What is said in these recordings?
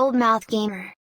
old mouth gamer.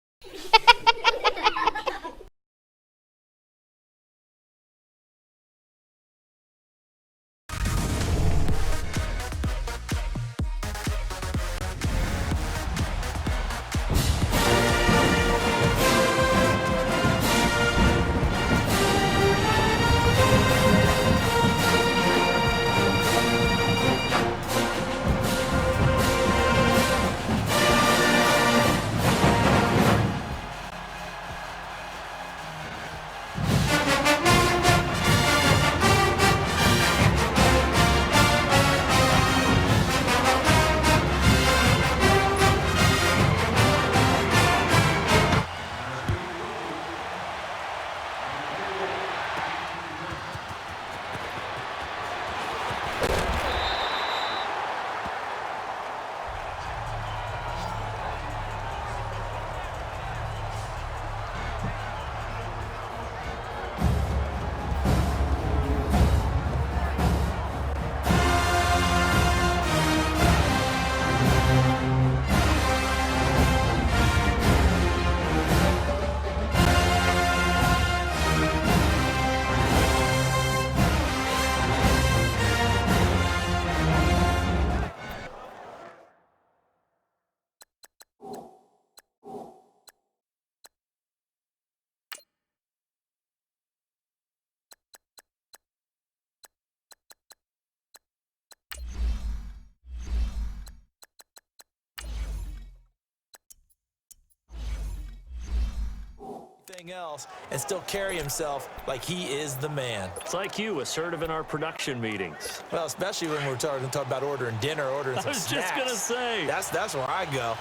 Else and still carry himself like he is the man. It's like you, assertive in our production meetings. Well, especially when we're talking about ordering dinner, ordering some snacks. I was just gonna say. That's where I go.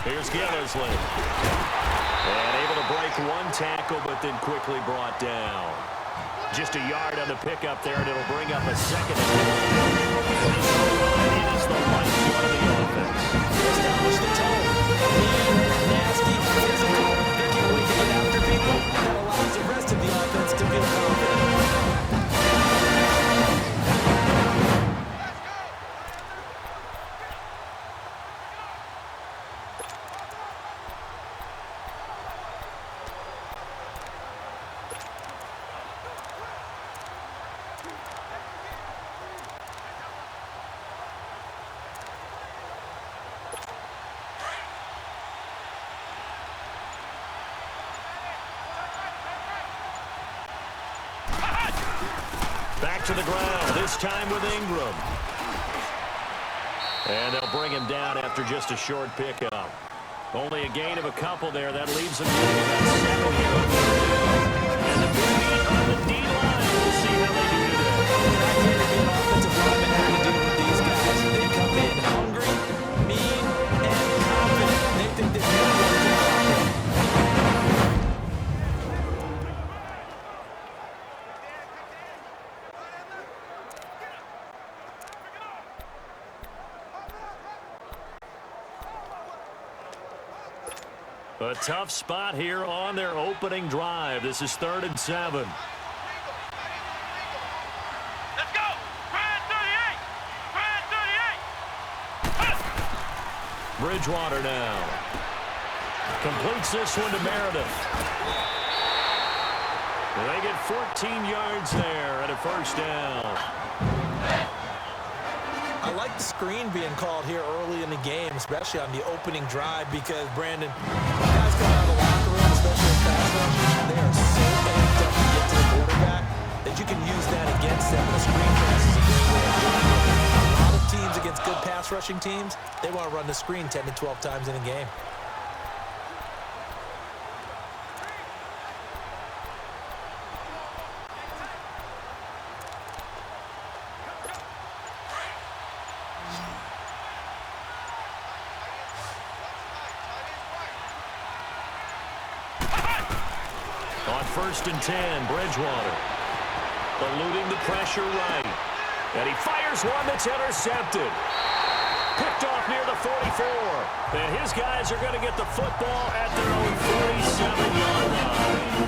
Here's Gillersley. And able to break one tackle, but then quickly brought down. Just a yard on the pickup there, and it'll bring up a second. It is the lifeblood of the offense. Establish the tone. Mean, nasty, physical. They can't wait to get after people. That allows the rest of the offense to feel confident. Back to the ground, this time with Ingram. And they'll bring him down after just a short pickup. Only a gain of a couple there. That leaves him getting about 7 here. And the big hit on the D-line. We'll see how they do today. I can't be an offensive lineman having to deal with these guys. They come in hungry, mean, and confident. They think that they're going to get a tough spot here on their opening drive. This is 3rd and 7. Let's go! Brad 38! Brad 38! Bridgewater now. Completes this one to Meredith. They get 14 yards there and a first down. I like the screen being called here early in the game, especially on the opening drive, because, Brandon, guys come out of the locker room, especially in pass rush, they are so amped up to get to the quarterback that you can use that against them. The screen pass is a great way of doing it. A lot of teams against good pass rushing teams, they want to run the screen 10 to 12 times in a game. On 1st and 10, Bridgewater. Eluding the pressure right. And he fires one that's intercepted. Picked off near the 44. And his guys are going to get the football at their own 47-yard line.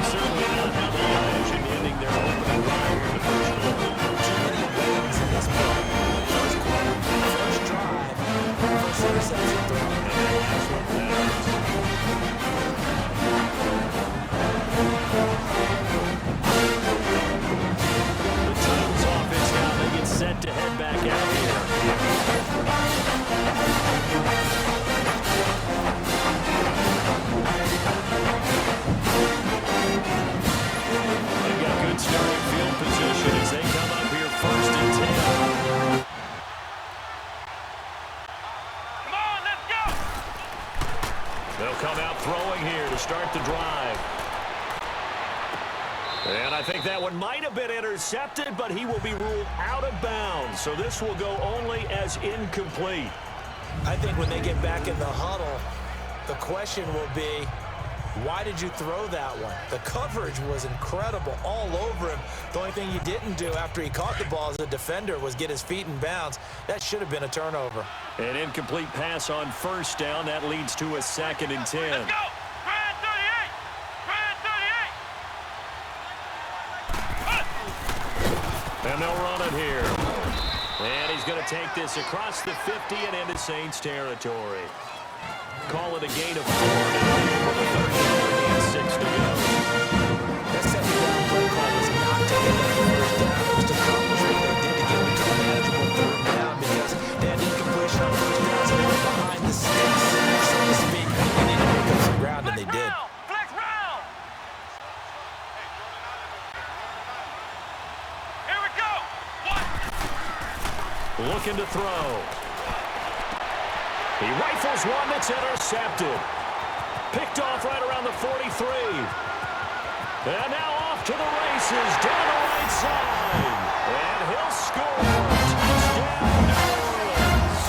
Certainly not how they imagined ending their opening drive in the first quarter. Too many wins in this point. First quarter, first drive, first interception throw. And that's what matters. The Titans offense now, they get set to head back out here. They've got good starting field position as they come up here 1st and 10. Come on, let's go. They'll come out throwing here to start the drive. And I think that one might have been intercepted, but he will be ruled out of bounds. So this will go only as incomplete. I think when they get back in the huddle, the question will be, why did you throw that one? The coverage was incredible all over him. The only thing you didn't do after he caught the ball as a defender was get his feet in bounds. That should have been a turnover. An incomplete pass on 1st down. That leads to a 2nd and 10. Let's go. Brand 38. Brand 38. And they'll run it here. And he's going to take this across the 50 and into Saints territory. Call it a gain of 4 with a 3rd down and 6 to go. That second down play call was not to get that first down. It was to accomplish what they did to get them to a manageable 3rd down because they had incompletion on 1st down, so they were behind the sticks, so to speak. They needed to pick up some ground, and they did. Flex round. Here we go. Looking to throw. He rifles one that's intercepted. Picked off right around the 43. And now off to the races down the right side. And he'll score. Touchdown, New Orleans.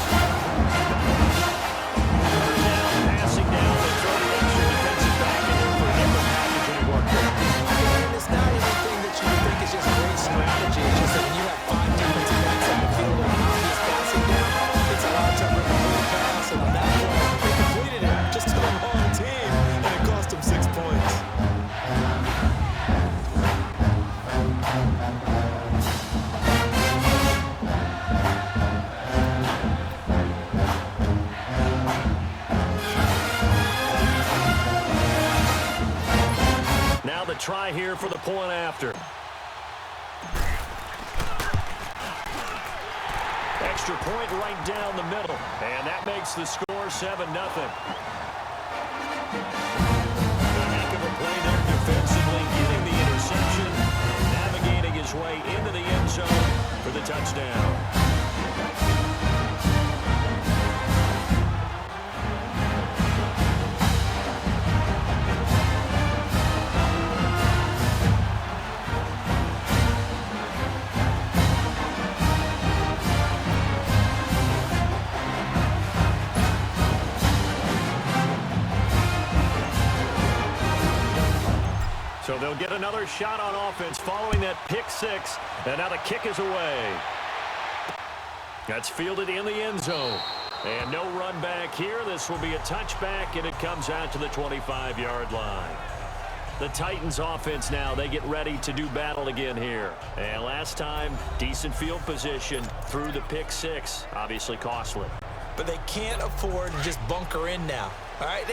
Third down, passing down, and throw the extra defensive back in there for a different package, and it worked out. And it's not anything that you think is just great strategy. It's just that when you have 5 defensive backs on the field and he's passing down, it's a lot tougher to move pass. And on that point, they completed it just to the wrong team, and it cost them 6 points. Now the try here for the point after. Extra point right down the middle. And that makes the score 7-0. Heck of a play there defensively, getting the interception, navigating his way into the end zone for the touchdown. So they'll get another shot on offense following that pick 6. And now the kick is away. That's fielded in the end zone. And no run back here. This will be a touchback, and it comes out to the 25-yard line. The Titans offense now, they get ready to do battle again here. And last time, decent field position through the pick 6. Obviously costly. But they can't afford to just bunker in now. All right,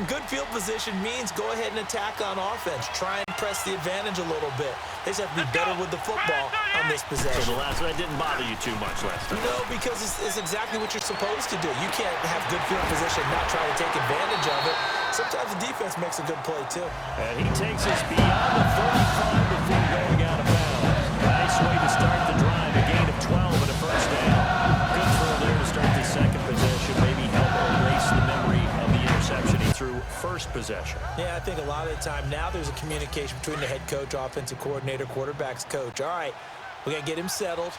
good field position means go ahead and attack on offense. Try and press the advantage a little bit. They just have to be better with the football on this possession. So the last one didn't bother you too much last time. No, because it's exactly what you're supposed to do. You can't have good field position and not try to take advantage of it. Sometimes the defense makes a good play, too. And he takes us beyond the 35 before going out of bounds. Nice way to start the drive. A gain of 12 and a first down. Good throw there to start the second possession. Maybe help erase the memory of the interception he threw first possession. Yeah, I think a lot of the time now there's a communication between the head coach, offensive coordinator, quarterback's coach. All right, we're going to get him settled.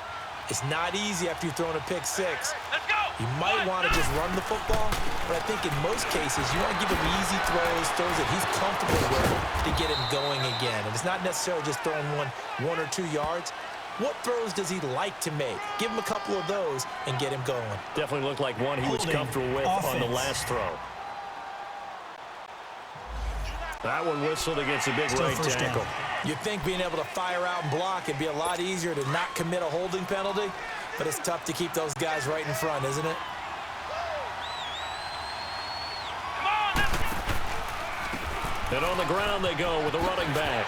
It's not easy after you've thrown a pick 6. Let's go. You might want to just run the football, but I think in most cases, you want to give him easy throws that he's comfortable with to get him going again. And it's not necessarily just throwing one or 2 yards. What throws does he like to make? Give him a couple of those and get him going. Definitely looked like one he was comfortable with on the last throw. That one whistled against a big right tackle. You'd think being able to fire out and block it'd be a lot easier to not commit a holding penalty, but it's tough to keep those guys right in front, isn't it? And on the ground they go with a running back.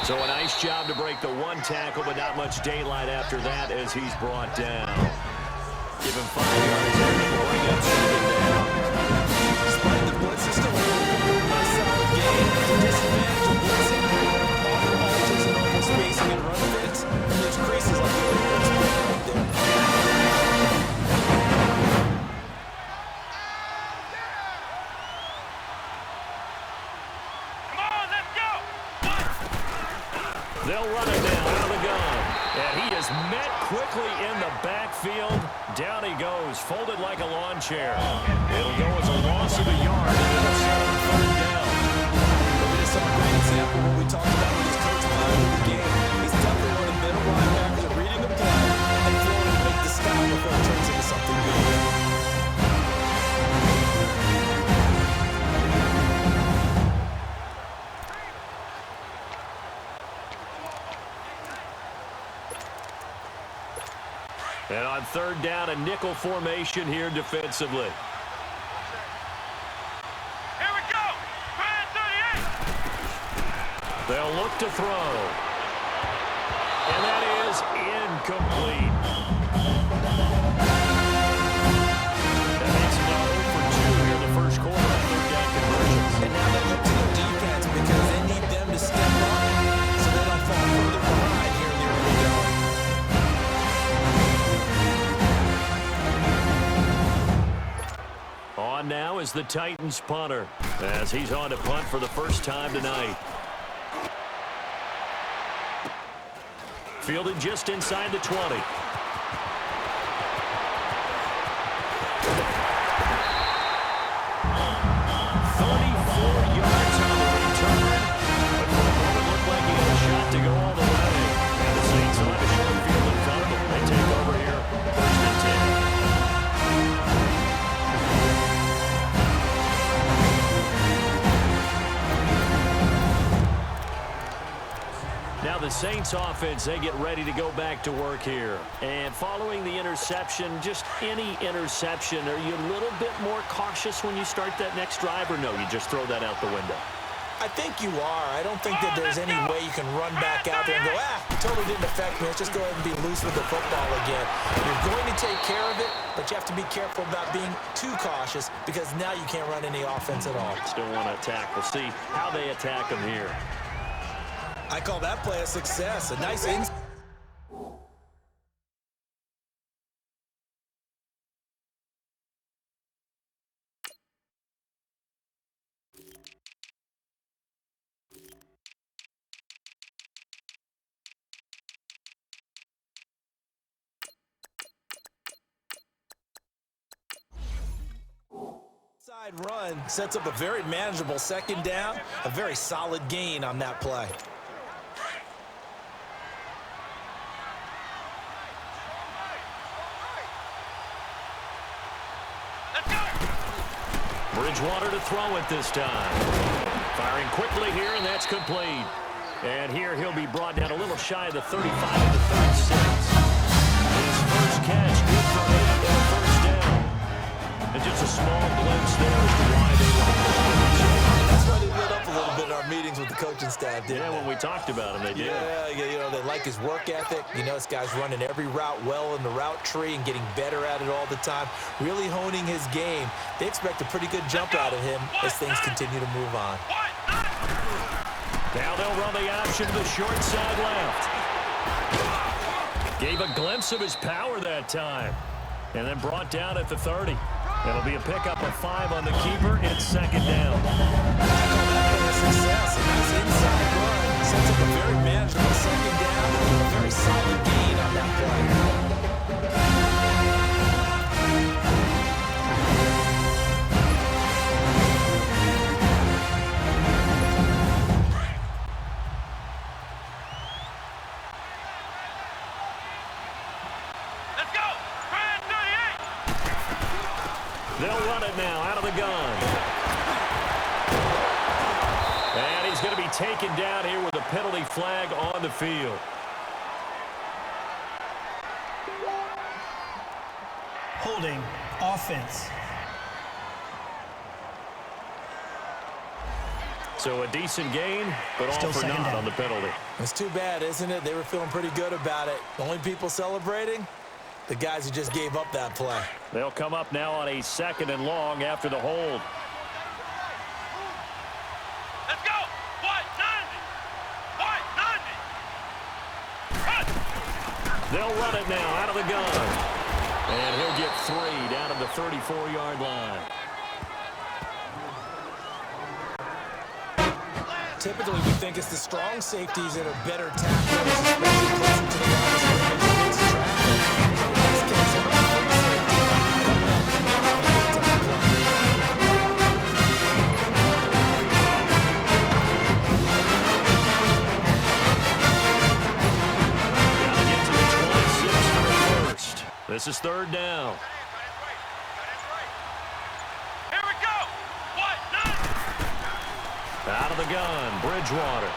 So a nice job to break the one tackle, but not much daylight after that as he's brought down. Give him 5 yards there and bring up second down. Despite the blitz, it's still a solid game. The disadvantage of blitzing, all takes an open spacing and run fits, and there's creases like the right there. They'll run it down out of the gun. And he is met quickly in the backfield. Down he goes, folded like a lawn chair. It'll go as a loss of a yard. And it'll set on third down. This is a great example of what we talked about with his coach behind the game. He's definitely one of the middle linebackers of reading the play and throwing to make the stop before it turns into something big. And on third down, a nickel formation here defensively. Here we go. Brand 38. They'll look to throw. And that is incomplete. That makes it 0 for 2 here in the first quarter on third down conversions. And now they look to the defense because they need them to step up so they don't fall further behind here in the early going. On now is the Titans punter as he's on to punt for the first time tonight. Fielded just inside the 20. 34 yards on the return. But for a moment, looked like he had a shot to go all the way. And the Saints will have a short field in front of them. They take over here, first and 10. Now the Saints offense, they get ready to go back to work here. And following the interception, just any interception, are you a little bit more cautious when you start that next drive, or no, you just throw that out the window? I think you are. I don't think that there's any way you can run back out there and go, totally didn't affect me. Let's just go ahead and be loose with the football again. You're going to take care of it, but you have to be careful about being too cautious because now you can't run any offense at all. Still want to attack. We'll see how they attack them here. I call that play a success. A nice inside. Run sets up a very manageable second down, a very solid gain on that play. Bridgewater to throw it this time. Firing quickly here, and that's complete. And here he'll be brought down a little shy of the 35 to the 36. His first catch, good for 8 and a first down. And just a small glimpse there as to why they like this. That's why they lit up a little bit in our meetings with the coaching staff, didn't they? When we talked about him, they did. Yeah, you know, they like his work ethic. You know, this guy's running every route well in the route tree and getting better at it all the time, really honing his game. They expect a pretty good jump out of him as things continue to move on. Now they'll run the option to the short side left. Gave a glimpse of his power that time. And then brought down at the 30. It'll be a pickup of 5 on the keeper. It's second down. Success. A nice inside run. Sets up a very manageable second down. A very solid gain on that play. He's going to be taken down here with a penalty flag on the field. Holding offense. So a decent gain, but all for naught on the penalty. It's too bad, isn't it? They were feeling pretty good about it. The only people celebrating, the guys who just gave up that play. They'll come up now on a 2nd and long after the hold. Let's go. What? 90. What? 90. Run. They'll run it now out of the gun. And he'll get 3 down at the 34-yard line. Typically, we think it's the strong safeties that are better tacklers, especially closer to the line of scrimmage against traffic. In this case, it's a free safety coming up and making a big-time play. Now to get to the 26 for the first. This is 3rd down. Here we go. What? 90. Out of the gun, Bridgewater.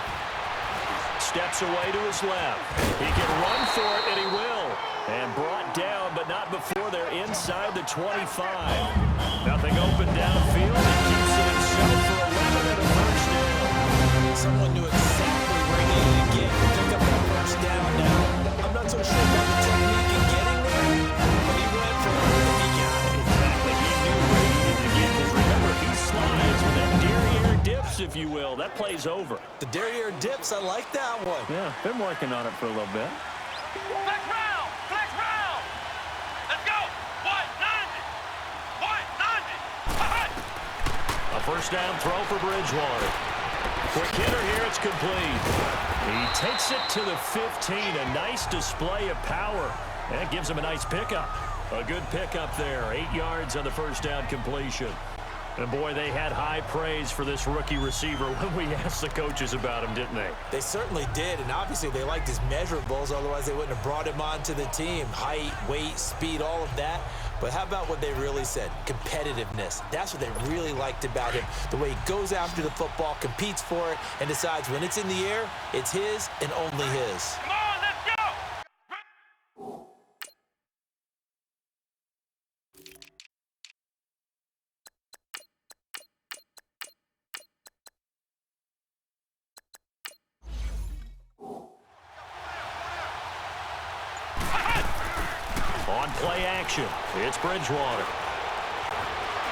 Steps away to his left. He can run for it, and he will. And brought down, but not before they're inside the 25. Nothing open downfield. He keeps it himself for 11 and a first down. Someone knew exactly where he needed to get to pick up that first down now. I'm not so sure about the technique in getting there, but he went for it and he got it. Exactly. He knew where he needed to get, because remember, he slides with that derriere dips, if you will. That play's over. The derriere dips, I like that one. Yeah, been working on it for a little bit. Flex round. Flex round. Let's go. What? 90. What? 90. A first down throw for Bridgewater. Quick hitter here, it's complete. He takes it to the 15. A nice display of power. That gives him a nice pickup. A good pickup there. 8 yards on the first down completion. And boy, they had high praise for this rookie receiver when we asked the coaches about him, didn't they? They certainly did, and obviously they liked his measurables, otherwise they wouldn't have brought him onto the team. Height, weight, speed, all of that. But how about what they really said? Competitiveness. That's what they really liked about him. The way he goes after the football, competes for it, and decides when it's in the air, it's his and only his. Come on, let's go. On play action, it's Bridgewater.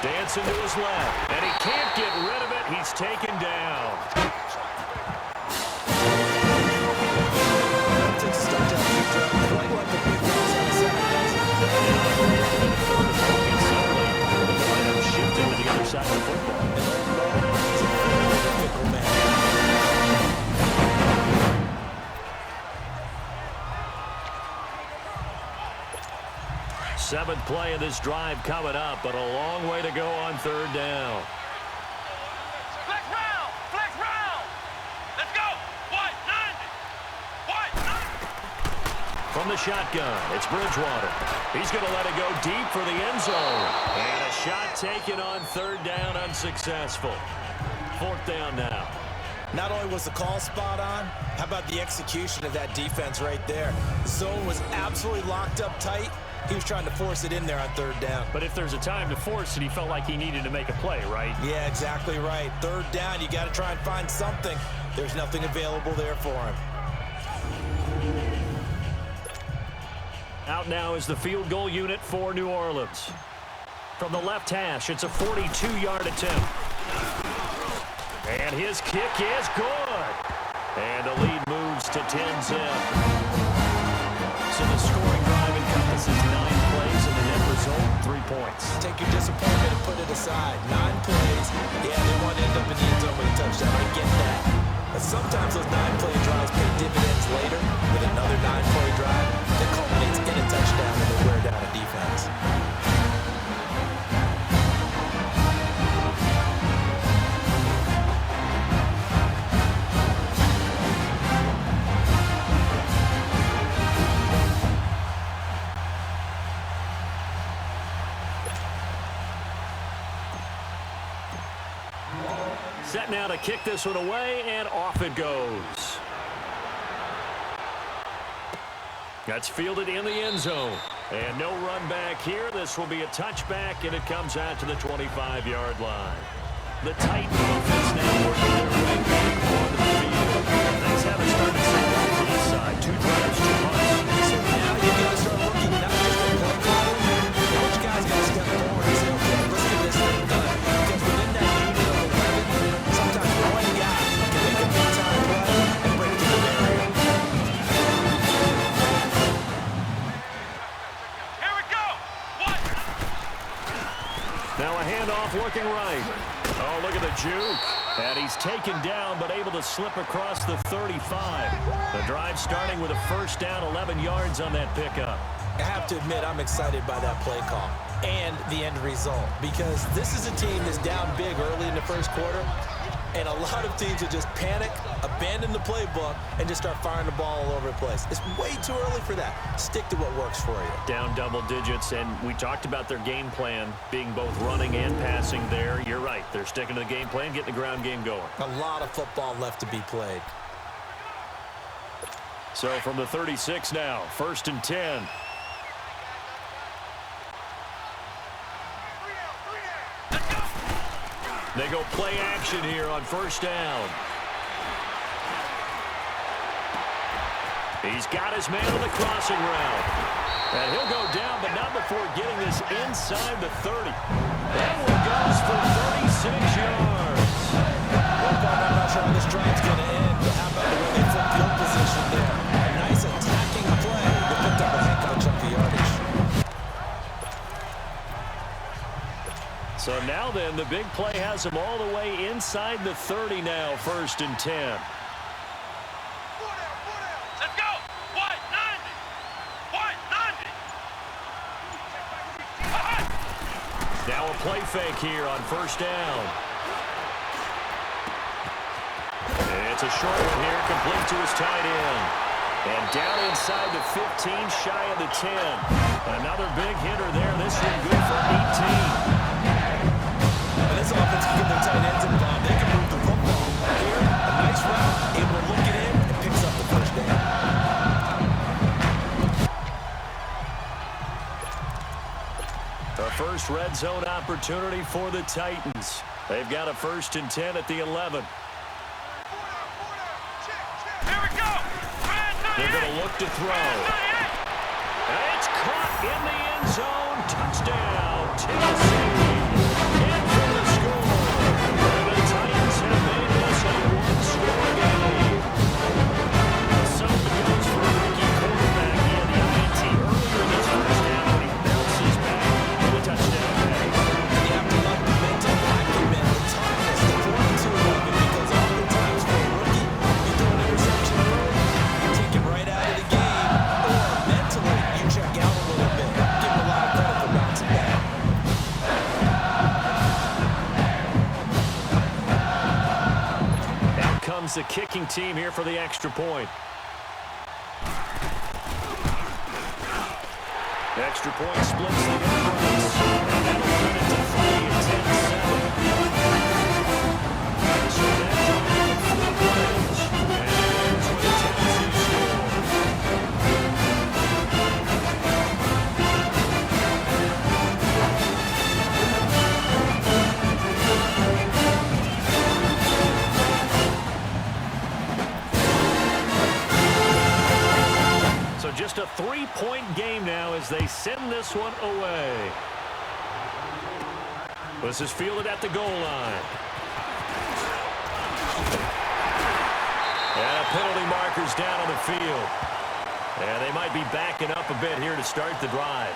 Dancing to his left, and he can't get rid of it. He's taken down. Shifting to the other side of the football. Seventh play of this drive coming up, but a long way to go on 3rd down. Flex round. Flex round. Let's go. What? 90. What? 90. From the shotgun, it's Bridgewater. He's going to let it go deep for the end zone. And a shot taken on 3rd down, unsuccessful. 4th down now. Not only was the call spot on, how about the execution of that defense right there? The zone was absolutely locked up tight. He was trying to force it in there on 3rd down. But if there's a time to force it, he felt like he needed to make a play, right? Yeah, exactly right. 3rd down, you got to try and find something. There's nothing available there for him. Out now is the field goal unit for New Orleans. From the left hash, it's a 42-yard attempt. And his kick is good. And the lead moves to 10-zip. So the scoring drive encompasses 9 plays and the net result, 3 points. Take your disappointment and put it aside. 9 plays. Yeah, they want to end up in the end zone with a touchdown. I get that. But sometimes those 9-play drives pay dividends later with another 9-play drive that culminates in a touchdown and they wear down a defense. Set now to kick this one away, and off it goes. That's fielded in the end zone. And no run back here. This will be a touchback, and it comes out to the 25-yard line. The Titan offense now working their way back onto the field. Things haven't started so well for this side. 2 drives, 2 punts. So now you got to start looking not just at play calling. Coach guys got to step forward and say, okay, let's get this thing done. Because within that unit of 11, sometimes one guy can make a big-time play and break through the barrier. Here we go. What? Now a handoff looking right. Oh, look at the juke. And he's taken down, but able to slip across the 35. The drive starting with a first down, 11 yards on that pickup. I have to admit, I'm excited by that play call and the end result, because this is a team that's down big early in the first quarter, and a lot of teams will just panic, abandon the playbook, and just start firing the ball all over the place. It's way too early for that. Stick to what works for you. Down double digits, and we talked about their game plan being both running and passing there. You're right. They're sticking to the game plan, getting the ground game going. A lot of football left to be played. So from the 36 now, 1st and 10. They go play action here on 1st down. He's got his man on the crossing route. And he'll go down, but not before getting this inside the 30. That one goes for 36 yards. Well, Bob, I'm not sure when this drive's going to end, but how about the way they flip field position there? A nice attacking play that picked up a heck of a chunk of yardage. So now then, the big play has him all the way inside the 30 now, 1st and 10. Let's go. What? 90. What? 90. Now a play fake here on 1st down. It's a short one here, complete to his tight end. And down inside the 15, shy of the 10. Another big hitter there. This one good for 18. And this offense can get their tight ends involved. They can move the football. Here, a nice route, able to look it in, and picks up the 1st down. A first red zone opportunity for the Titans. They've got a 1st and 10 at the 11. Here we go. They're going to look to throw. And it's caught in the end zone. Touchdown, Tennessee. In for the score. And the Titans have made this a one-score game. So it goes for a rookie quarterback. He had the INT earlier in this first half, but he bounces back with a touchdown pass. You have to love the mental acumen, the toughness, the fortitude of it, because oftentimes for a rookie, you throw an interception early, you take him right out of the game, or mentally, you check out a little bit. Give him a lot of credit for bouncing back. Out comes the kicking team here for the extra point. Extra point splits the difference. And that'll turn it to 3 and 10-7. So that drive of 4 plays. And here's with a Tennessee score. So just a 3-point game now as they send this one away. This is fielded at the goal line. And a penalty marker's down on the field. And they might be backing up a bit here to start the drive.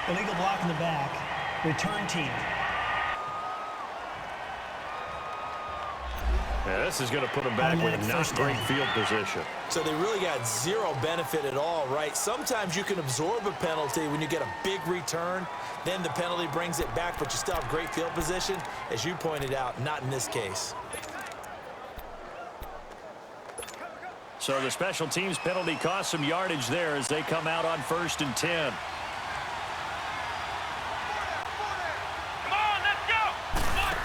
Illegal block in the back. Return team. Yeah, this is going to put them back with not great field position. So they really got zero benefit at all, right? Sometimes you can absorb a penalty when you get a big return. Then the penalty brings it back, but you still have great field position. As you pointed out, not in this case. So the special teams penalty cost some yardage there as they come out on 1st and 10. Come on, let's go. What?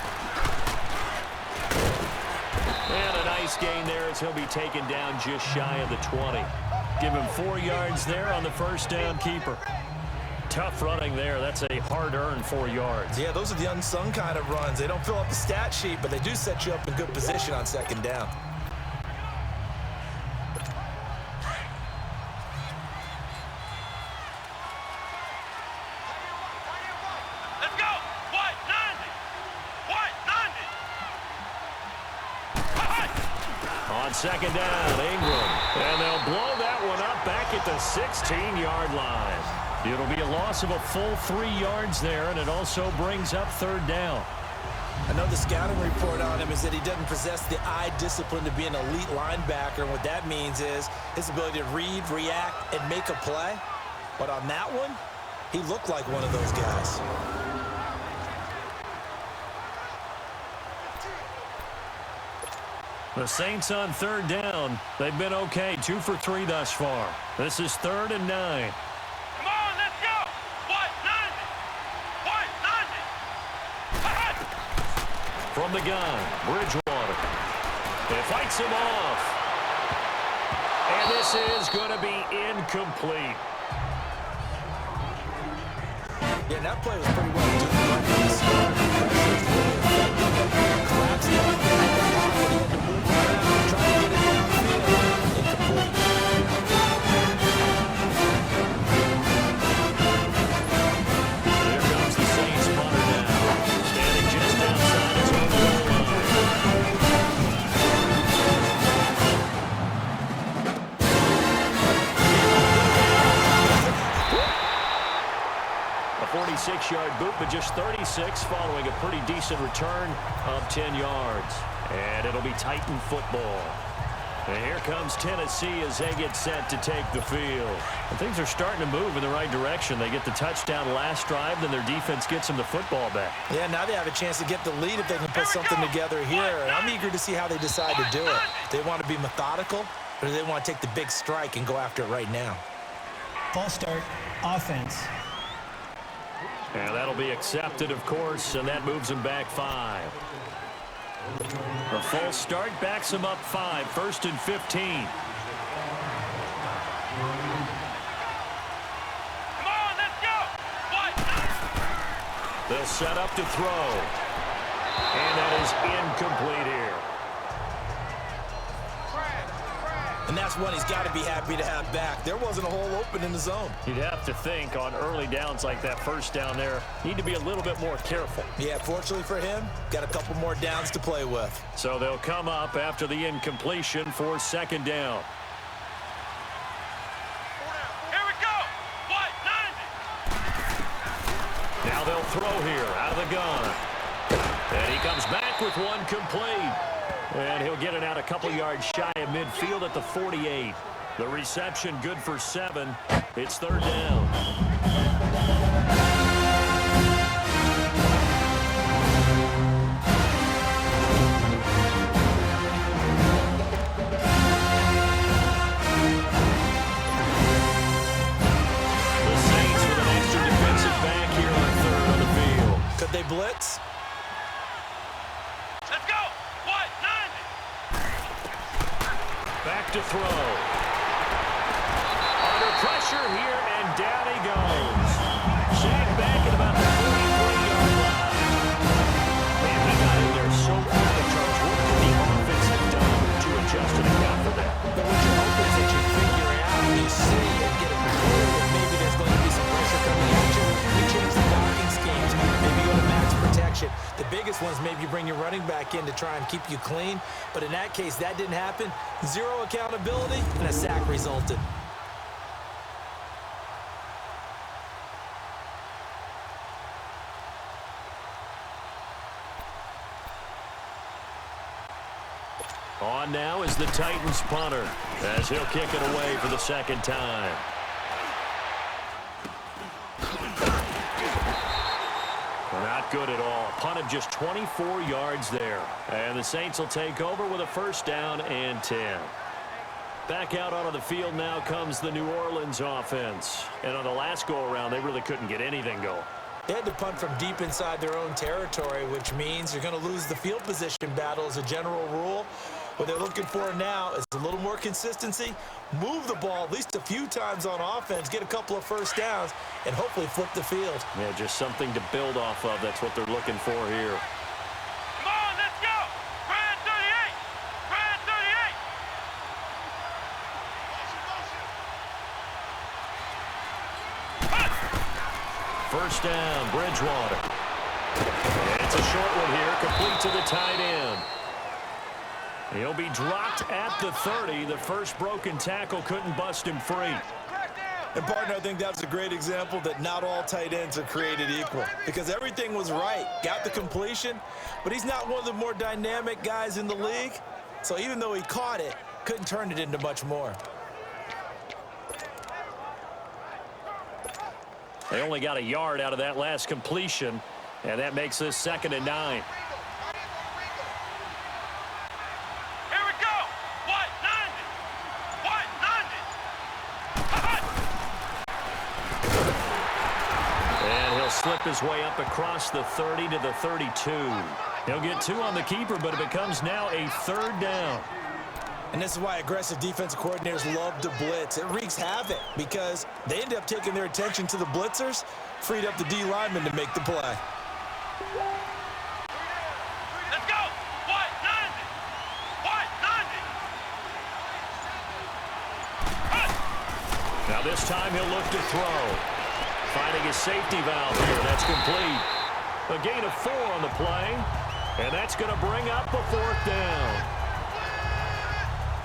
And a nice gain there as he'll be taken down just shy of the 20. Give him 4 yards there on the first down keeper. Tough running there. That's a hard-earned 4 yards. Yeah, those are the unsung kind of runs. They don't fill up the stat sheet, but they do set you up in good position on second down. Let's go. White 90. White 90. On second down, Ingram. And they'll blow that one up back at the 16-yard line. It'll be a loss of a full 3 yards there, and it also brings up third down. I know the scouting report on him is that he doesn't possess the eye discipline to be an elite linebacker, and what that means is his ability to read, react, and make a play. But on that one, he looked like one of those guys. The Saints on third down. They've been okay, 2 for 3 thus far. This is 3rd and 9. Come on, let's go. White 90. White 90. From the gun, Bridgewater. It fights him off. And this is going to be incomplete. Yeah, that play was pretty well done. Collapsed down in the pocket. He had to move around, try to get it downfield. Incomplete. There comes the Saints punter now, standing just outside his own goal line. A 46-yard boot, but just 36 following a pretty decent return of 10 yards. And it'll be Titan football. And here comes Tennessee as they get set to take the field. And things are starting to move in the right direction. They get the touchdown last drive, then their defense gets them the football back. Yeah, now they have a chance to get the lead if they can put something together here. And I'm eager to see how they decide to do it. They want to be methodical, or do they want to take the big strike and go after it right now? False start, offense. And that'll be accepted, of course, and that moves them back 5. The false start backs them up 5, 1st and 15. Come on, let's go. White 90. They'll set up to throw. And that is incomplete here. And that's one he's got to be happy to have back. There wasn't a hole open in the zone. You'd have to think on early downs like that first down there, need to be a little bit more careful. Yeah, fortunately for him, got a couple more downs to play with. So they'll come up after the incompletion for second down. Here we go. White 90. Now they'll throw here out of the gun. And he comes back with one complete. And he'll get it out a couple yards shy of midfield at the 48. The reception good for 7. It's third down. The Saints with an extra defensive back here on 3rd on the field. Could they blitz? Let's go. White 90. Back to throw. Under pressure here, and down he goes. Sacked back at about the 43-yard line. Man, he got in there so quickly, Charles. What could the offense have done to adjust and account for that? But what you hope is that you figure it out, you see and get it clear that maybe there's going to be some pressure coming at you. You change the blocking schemes, maybe go to max protection. The biggest one is maybe you bring your running back in to try and keep you clean. But in that case, that didn't happen. 0 accountability, and a sack resulted. On now is the Titans punter, as he'll kick it away for the second time. Not good at all. Punt of just 24 yards there. And the Saints will take over with a first down and 10. Back out onto the field now comes the New Orleans offense. And on the last go-around, they really couldn't get anything going. They had to punt from deep inside their own territory, which means you're going to lose the field position battle as a general rule. What they're looking for now is a little more consistency, move the ball at least a few times on offense, get a couple of first downs, and hopefully flip the field. Yeah, just something to build off of. That's what they're looking for here. Come on, let's go! Brand 38! Brand 38! First down, Bridgewater. It's a short one here, complete to the tight end. He'll be dropped at the 30. The first broken tackle couldn't bust him free. And, partner, I think that was a great example that not all tight ends are created equal because everything was right. Got the completion, but he's not one of the more dynamic guys in the league. So even though he caught it, couldn't turn it into much more. They only got a yard out of that last completion, and that makes this 2nd and 9. Slip his way up across the 30 to the 32. He'll get 2 on the keeper, but it becomes now a 3rd down. And this is why aggressive defensive coordinators love to blitz. It wreaks havoc because they end up taking their attention to the blitzers, freed up the D lineman to make the play. Let's go! What? 90! What? 90! Now this time he'll look to throw. Finding his safety valve here. That's complete. A gain of 4 on the play. And that's going to bring up a 4th down.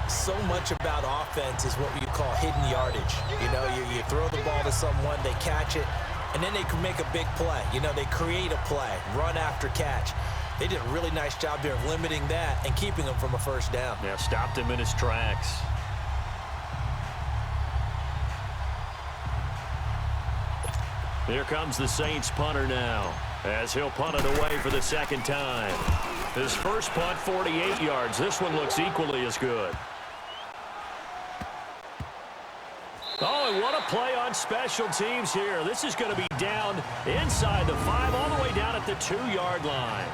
So much about offense is what you call hidden yardage. You know, you throw the ball to someone, they catch it, and then they can make a big play. You know, they create a play, run after catch. They did a really nice job there of limiting that and keeping him from a first down. Yeah, stopped him in his tracks. Here comes the Saints punter now, as he'll punt it away for the 2nd time. His first punt, 48 yards. This one looks equally as good. Oh, and what a play on special teams here. This is going to be down inside the 5, all the way down at the 2-yard line.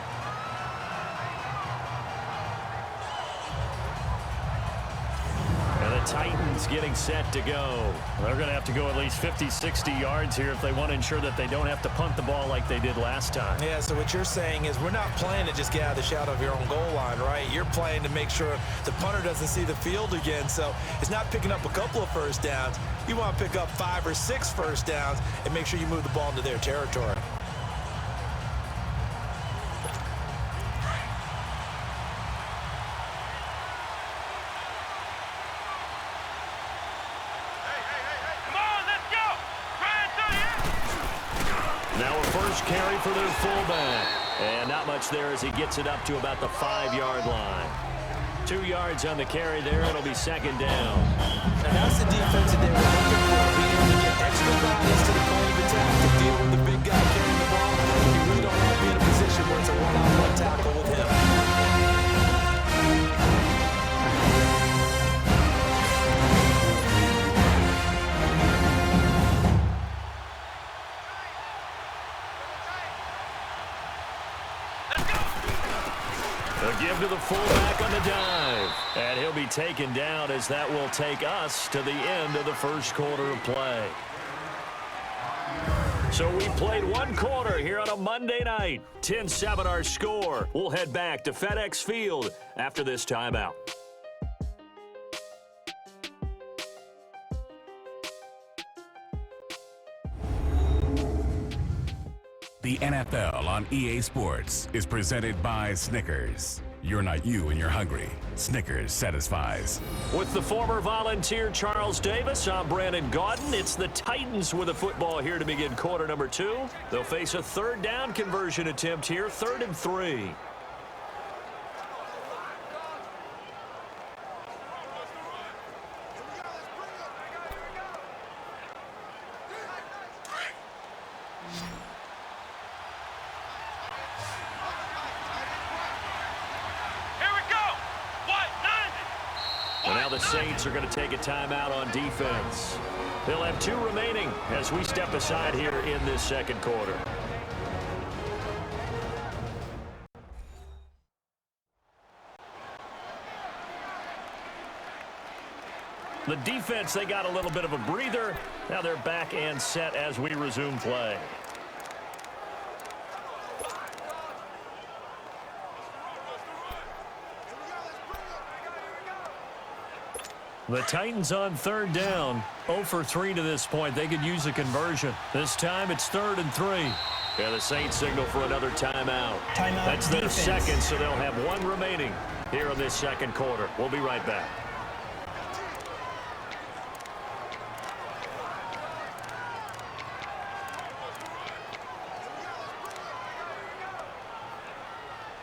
And the Titans getting set to go. They're going to have to go at least 50, 60 yards here if they want to ensure that they don't have to punt the ball like they did last time. Yeah, so what you're saying is we're not playing to just get out of the shadow of your own goal line, right? You're playing to make sure the punter doesn't see the field again. So it's not picking up a couple of first downs. You want to pick up 5 or 6 first downs and make sure you move the ball into their territory. Carry for their fullback. And not much there as he gets it up to about the 5-yard line. 2 yards on the carry there. It'll be 2nd down. And that's the defense that they were looking for. Being able to get extra bodies to the point of attack to deal with the big guy carrying the ball. You really don't want to be in a position where it's a one-on-one tackle with him. Give to the fullback on the dive. And he'll be taken down as that will take us to the end of the first quarter of play. So we played 1 quarter here on a Monday night. 10-7 our score. We'll head back to FedEx Field after this timeout. The NFL on EA Sports is presented by Snickers. You're not you and you're hungry. Snickers satisfies. With the former Volunteer Charles Davis, I'm Brandon Gaudin. It's the Titans with a football here to begin quarter number 2. They'll face a 3rd down conversion attempt here, 3rd and 3. The Saints are going to take a timeout on defense. They'll have 2 remaining as we step aside here in this 2nd quarter. The defense, they got a little bit of a breather. Now they're back and set as we resume play. The Titans on third down. 0 for 3 to this point. They could use a conversion. This time it's 3rd and 3. Yeah, the Saints signal for another timeout. That's their second, so they'll have 1 remaining here in this second quarter. We'll be right back.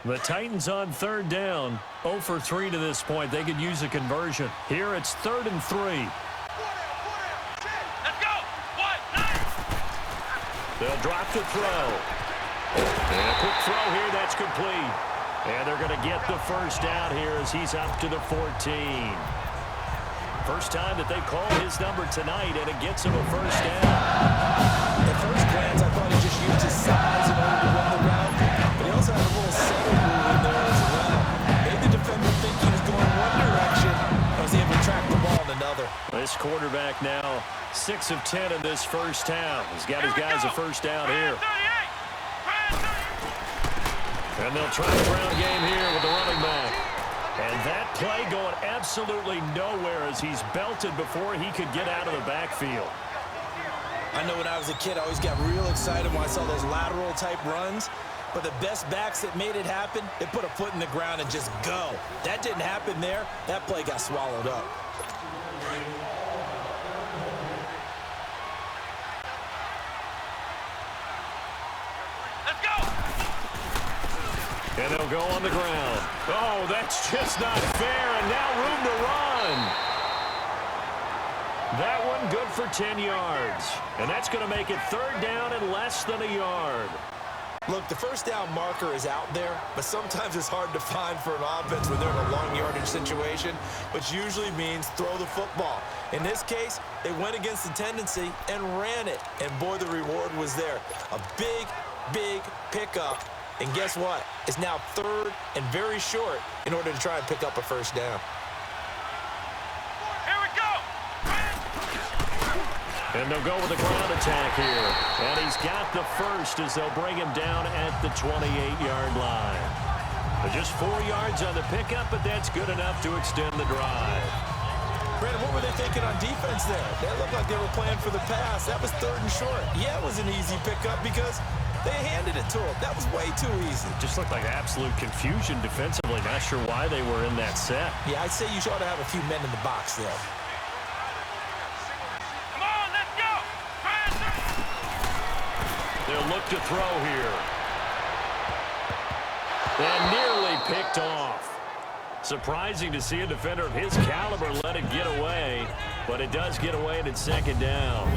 The Titans on third down. 0 for 3 to this point. They could use a conversion. Here it's 3rd and 3. Let's go. 1, 9. They'll drop the throw. And a quick throw here. That's complete. And they're going to get the first down here as he's up to the 14. First time that they call his number tonight, and it gets him a first down. At first glance, I thought he just used his size in order to run the route, but he also had a little settle move in there as well. Made the defender think he was going one direction, and was able to track the ball in another. This quarterback now 6 of 10 in this first half. He's got his guys a first down here. And they'll try the ground game here with the running back. And that play going absolutely nowhere as he's belted before he could get out of the backfield. I know when I was a kid, I always got real excited when I saw those lateral type runs. But the best backs that made it happen, they put a foot in the ground and just go. That didn't happen there. That play got swallowed up. Let's go. And they'll go on the ground. Oh, that's just not fair, and now room to run. That one good for 10 yards. And that's going to make it 3rd down and less than a yard. Look, the first down marker is out there, but sometimes it's hard to find for an offense when they're in a long yardage situation, which usually means throw the football. In this case, they went against the tendency and ran it, and boy, the reward was there. A big, big pickup. And guess what? It's now 3rd and very short in order to try and pick up a first down. Here we go. And they'll go with the ground attack here. And he's got the first as they'll bring him down at the 28-yard line. Just 4 yards on the pickup, but that's good enough to extend the drive. Brandon, what were they thinking on defense there? They looked like they were playing for the pass. That was 3rd and short. Yeah, it was an easy pickup because they handed it to him. That was way too easy. Just looked like absolute confusion defensively. Not sure why they were in that set. Yeah, I'd say you ought to have a few men in the box there. Come on, let's go. They'll look to throw here. And nearly picked off. Surprising to see a defender of his caliber let it get away, but it does get away and it's 2nd down.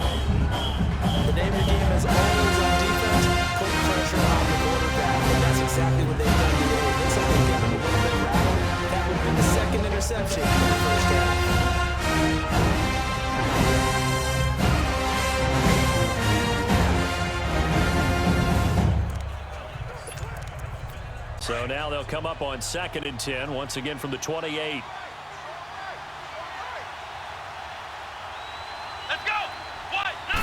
The name of the game is always on defense, put pressure on the quarterback, and that's exactly what they've done today. Looks like they've given him a little bit rattled. That would have been the 2nd interception in the first half. So now they'll come up on 2nd and 10, once again from the 28. Let's go. 1, 9.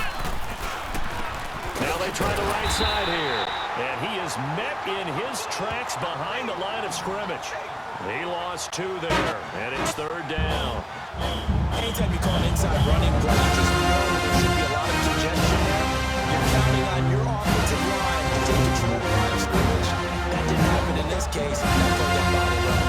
Now they try the right side here. And he is met in his tracks behind the line of scrimmage. He lost 2 there, and it's 3rd down. Anytime you call an inside running play, just know there should be a lot of congestion there. You're counting on your offensive line to take control of the line of scrimmage. That didn't happen in this case. That play got bottled up.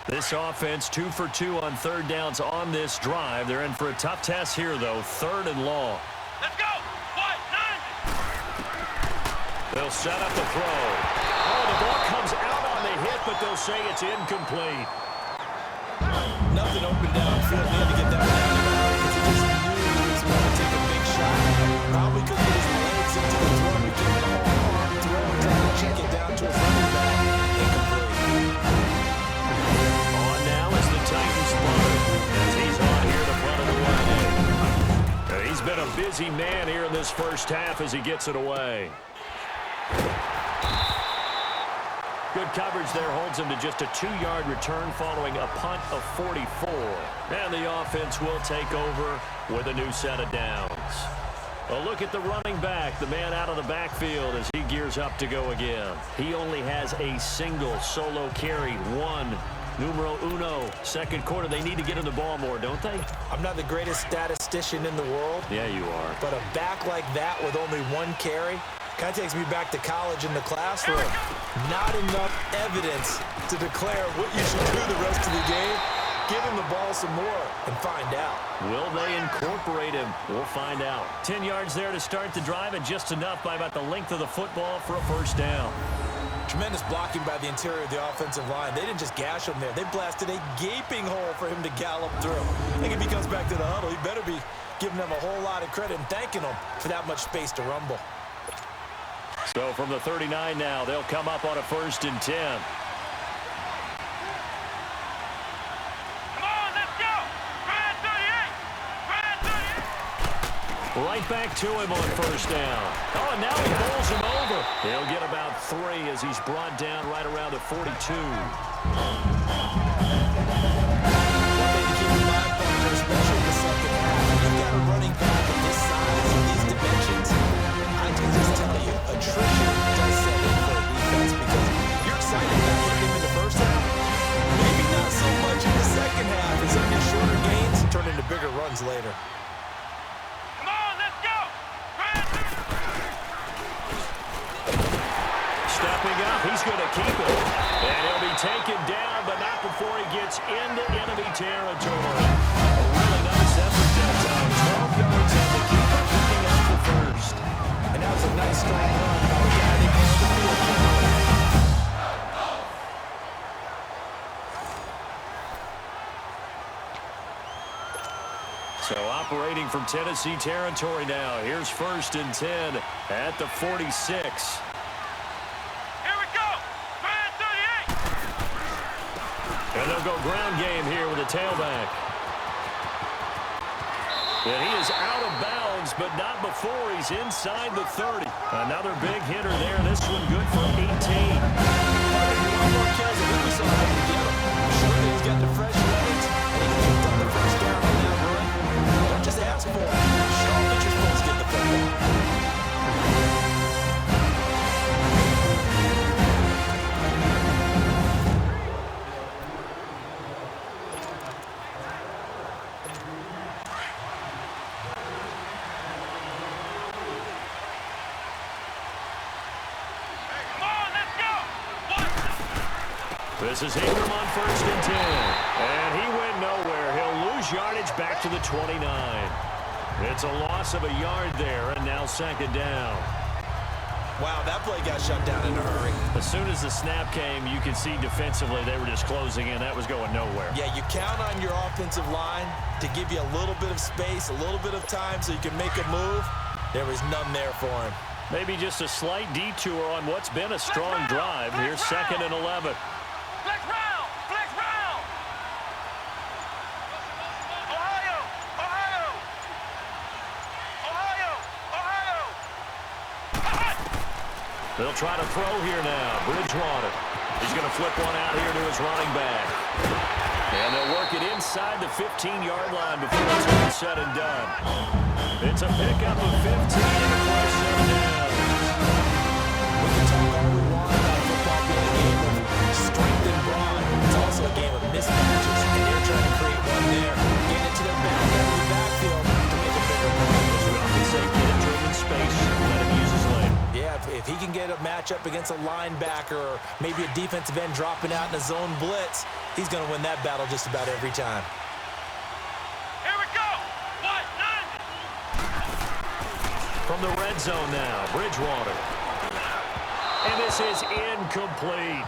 This offense 2 for 2 on 3rd downs on this drive. They're in for a tough test here, though. 3rd and long. Let's go. 1, 9. They'll set up the throw. Oh, the ball comes out on the hit, but they'll say it's incomplete. Nothing open downfield. He had to get that one out of there because he just knew he was going to take a big shot. Probably could get his legs into the throw. He gave it a hard throw and tried to check it down to his running back. Incomplete. On now is the Titans punter as he's on here to punt it away. He's been a busy man here in this first half as he gets it away. Good coverage there holds him to just a 2-yard return following a punt of 44. And the offense will take over with a new set of downs. A look at the running back, the man out of the backfield as he gears up to go again. He only has a single solo carry, numero uno, second quarter. They need to get him the ball more, don't they? I'm not the greatest statistician in the world. Yeah, you are. But a back like that with only 1 carry kind of takes me back to college in the classroom. Not enough evidence to declare what you should do the rest of the game. Give him the ball some more and find out. Will they incorporate him? We'll find out. 10 yards there to start the drive, and just enough by about the length of the football for a first down. Tremendous blocking by the interior of the offensive line. They didn't just gash him there. They blasted a gaping hole for him to gallop through. I think if he comes back to the huddle, he better be giving them a whole lot of credit and thanking them for that much space to rumble. So from the 39 now, they'll come up on a 1st and 10. Right back to him on 1st down. Oh, and now he bowls him over. He'll get about 3 as he's brought down right around the 42. One thing to keep in mind, Parker, especially in the second half, you've got a running back of this size and these dimensions. I can just tell you, attrition does set in for a defense because you're excited about hitting him in the first half. Maybe not so much in the second half as some of your shorter gains turn into bigger runs later. Stepping up, he's going to keep it. And he'll be taken down, but not before he gets into enemy territory. A really nice effort that time. 12 yards on the keeper, picking up the first. And that was a nice strong run by the guy that gets the field goal. So operating from Tennessee territory now. Here's 1st and 10 at the 46. And they'll go ground game here with a tailback. And he is out of bounds, but not before he's inside the 30. Another big hitter there. This one good for 18. He's got the fresh legs, and he picked up the first down on that run. Don't just ask for it. Show him that you're supposed to get the football. This is Ingram on 1st and 10. And he went nowhere. He'll lose yardage back to the 29. It's a loss of a yard there, and now 2nd down. Wow, that play got shut down in a hurry. As soon as the snap came, you could see defensively they were just closing in. That was going nowhere. Yeah, you count on your offensive line to give you a little bit of space, a little bit of time so you can make a move. There was none there for him. Maybe just a slight detour on what's been a strong drive. Here's 2nd and 11. Flex round! Flex round! Ohio! Ohio! Ohio! Ohio! They'll try to throw here now. Bridgewater. He's going to flip one out here to his running back. And they'll work it inside the 15-yard line before it's all said and done. It's a pickup of 15 and a first 7 downs. We can talk all we want about football being a game of strength and brawn. It's also a game of mismatches, and they're trying to create one there. Get it to their back end of the backfield to make a bigger play. As we often say, get it to him in space. Let him use his leg. Yeah, if he can get a matchup against a linebacker or maybe a defensive end dropping out in a zone blitz, he's going to win that battle just about every time. Here we go! What? 90! From the red zone now, Bridgewater. And this is incomplete.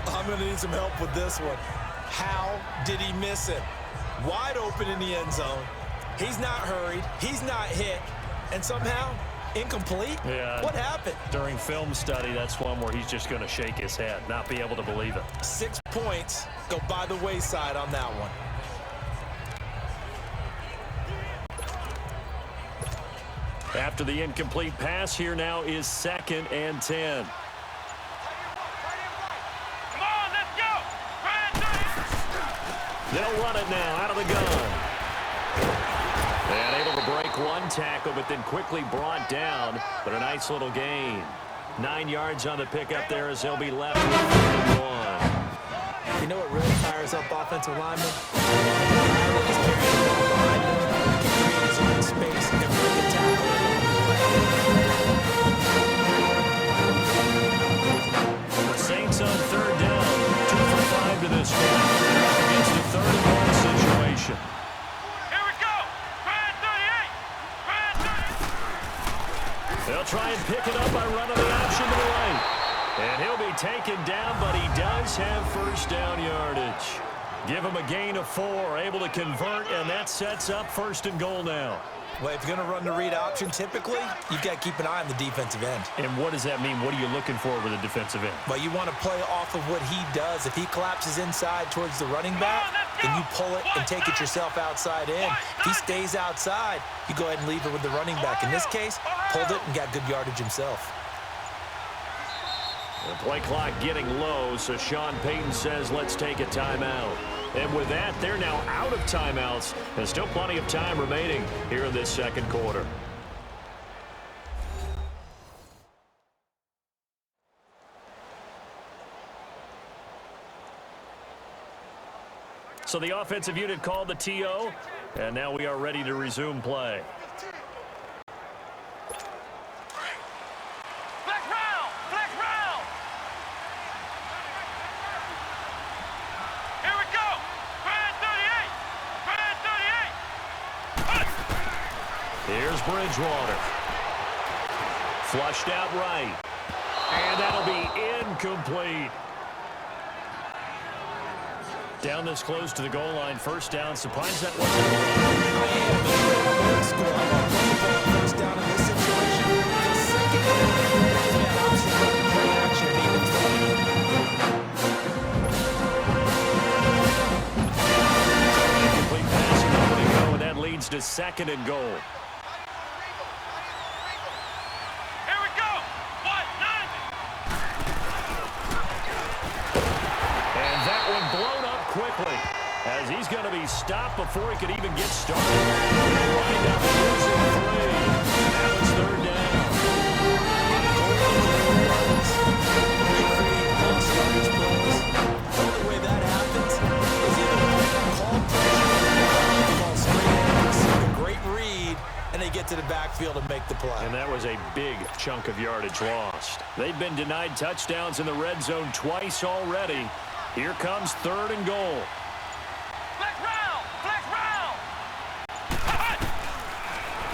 I'm going to need some help with this one. How did he miss it? Wide open in the end zone. He's not hurried. He's not hit. And somehow, incomplete? Yeah. What happened? During film study, that's one where he's just going to shake his head, not be able to believe it. 6 points go by the wayside on that one. After the incomplete pass, here now is 2nd and 10. Come on, let's go. They'll run it now out of the gun. And able to break one tackle, but then quickly brought down. But a nice little gain. 9 yards on the pickup there as they'll be left with 1. You know what really fires up offensive linemen? He's carrying the ball behind him, he can create his own space and break a tackle. The Saints on 3rd down, 2 for 5 to this point. Against a 3rd and 1 situation. Here we go. Grand 38. Grand 38. They'll try and pick it up by running the option to the right. And he'll be taken down, but he does have first down yardage. Give him a gain of 4, able to convert, and that sets up 1st and goal now. Well, if you're going to run the read option, typically, you've got to keep an eye on the defensive end. And what does that mean? What are you looking for with a defensive end? Well, you want to play off of what he does. If he collapses inside towards the running back, then you pull it and take it yourself outside in. If he stays outside, you go ahead and leave it with the running back. In this case, pulled it and got good yardage himself. The play clock getting low, so Sean Payton says, let's take a timeout. And with that, they're now out of timeouts. There's still plenty of time remaining here in this 2nd quarter. So the offensive unit called the TO, and now we are ready to resume play. Flex round. Flex round. Here we go. Grand 38. Grand 38. Here's Bridgewater. Flushed out right. And that'll be incomplete. Down this close to the goal line. First down. Surprised that wasn't First down in this situation. The second option play action even incomplete pass and over to go, and that leads to 2nd and goal. Here we go. 190. And that one blown up quickly as he's going to be stopped before he could even get started. They wind up losing 3. Now it's 3rd down. The only way that happens is either call pressure, call straight in, receive a great read, and they get to the backfield and make the play. And that was a big chunk of yardage lost. They've been denied touchdowns in the red zone twice already. Here comes 3rd and goal. Flex round. Flex round.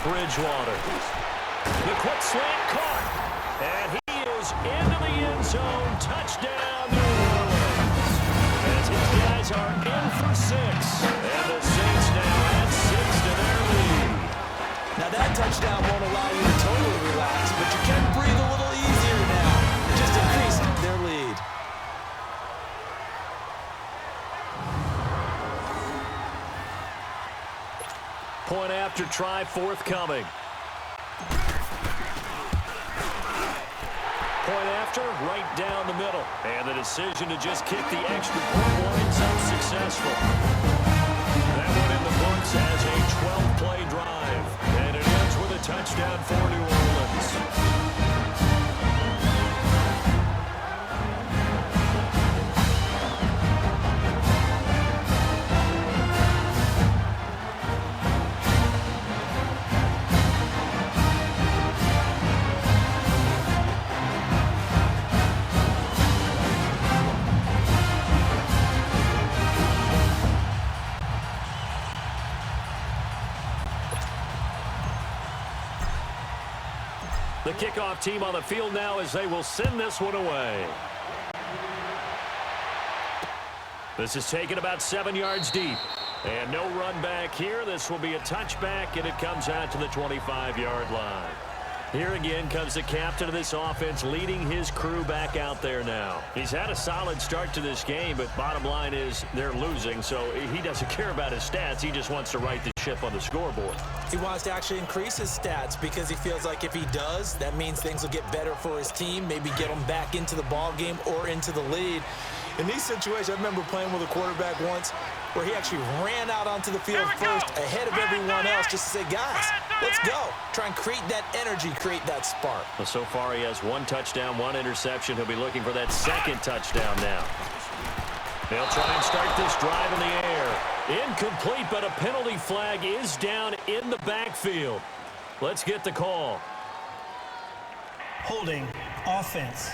Bridgewater. The quick slant caught. And he is into the end zone. Touchdown, New Orleans. As his guys are in for 6. And the Saints now add 6 to their lead. Now that touchdown won't allow you to totally relax, but you can breathe a little easier now. Just increase their lead. Point after try forthcoming. Point after, right down the middle. And the decision to just kick the extra point winds up successful. That one in the books as a 12-play drive. And it ends with a touchdown for New Orleans. The kickoff team on the field now as they will send this one away. This is taken about 7 yards deep. And no run back here. This will be a touchback, and it comes out to the 25-yard line. Here again comes the captain of this offense leading his crew back out there now. He's had a solid start to this game, but bottom line is they're losing, so he doesn't care about his stats. He just wants to right the ship on the scoreboard. He wants to actually increase his stats because he feels like if he does, that means things will get better for his team, maybe get him back into the ball game or into the lead. In these situations, I remember playing with a quarterback once where he actually ran out onto the field first ahead of everyone else just to say, guys, let's go. Try and create that energy, create that spark. Well, so far he has 1 touchdown, 1 interception. He'll be looking for that second touchdown now. They'll try and start this drive in the air. Incomplete, but a penalty flag is down in the backfield. Let's get the call. Holding offense.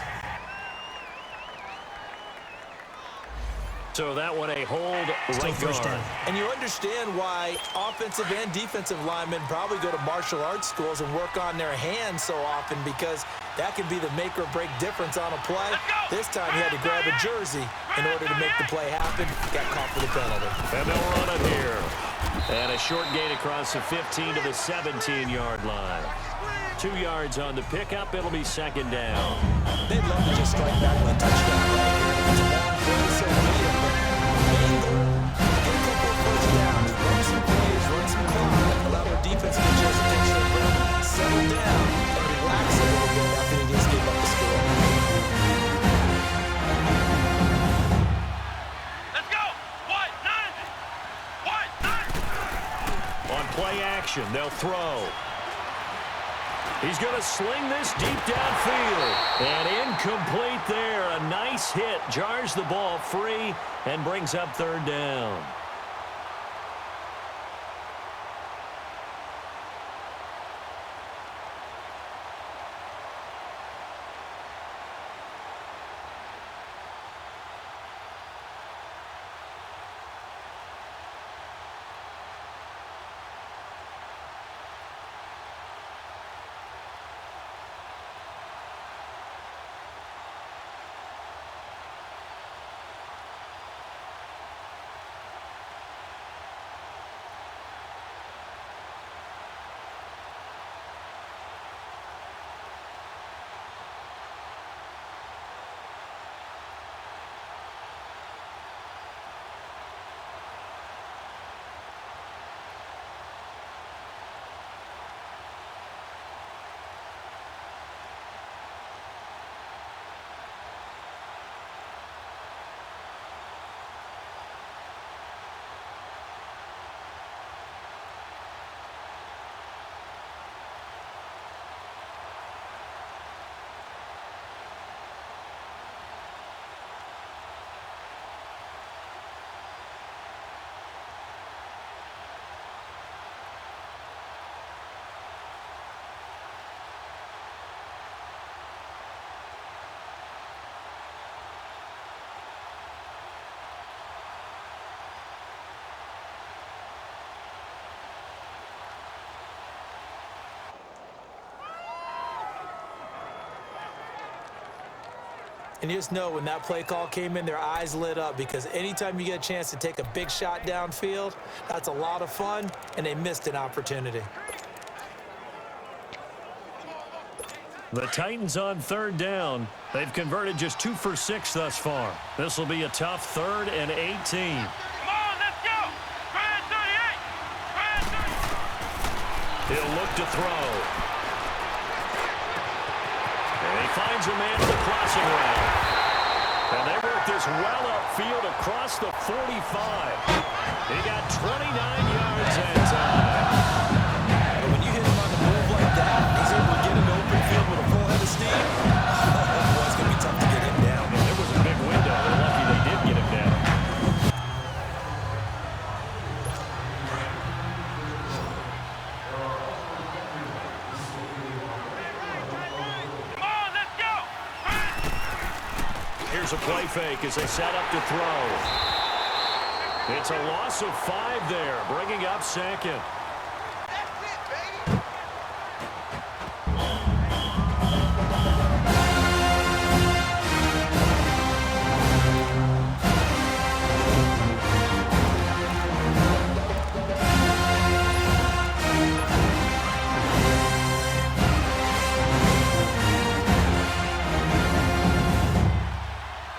So that one a hold right guard. And you understand why offensive and defensive linemen probably go to martial arts schools and work on their hands so often, because that can be the make or break difference on a play. This time he had to grab a jersey in order to make the play happen. Got caught for the penalty. And they'll run it here. And a short gain across the 15 to the 17-yard line. 2 yards on the pickup. It'll be second down. They'd love to just strike back with a touchdown right here. It's a long play, so be it. Main goal, get a couple of first downs, run some plays, run some clock, allow their defense to get a chance to catch their breath, settle down, and relax a little bit after they just gave up the score. Let's go. What? 90. What? 90. On play action, they'll throw. He's going to sling this deep downfield. And incomplete there. A nice hit. Jars the ball free and brings up third down. And you just know when that play call came in, their eyes lit up, because anytime you get a chance to take a big shot downfield, that's a lot of fun, and they missed an opportunity. The Titans on third down. They've converted just 2 for 6 thus far. This will be a tough 3rd and 18. Come on, let's go. Brand 38. Brand 38. He'll look to throw. And he finds a man in the crossing route. And they work this well upfield across the 45. He got 29 yards that time. And when you hit him on the move like that, he's able to get into open field with a full head of steam. Oh, it's going to be tough to get him down. And there was a big window. They're lucky they did get him down. Here's a play fake as they set up to throw. It's a loss of 5 there, bringing up second.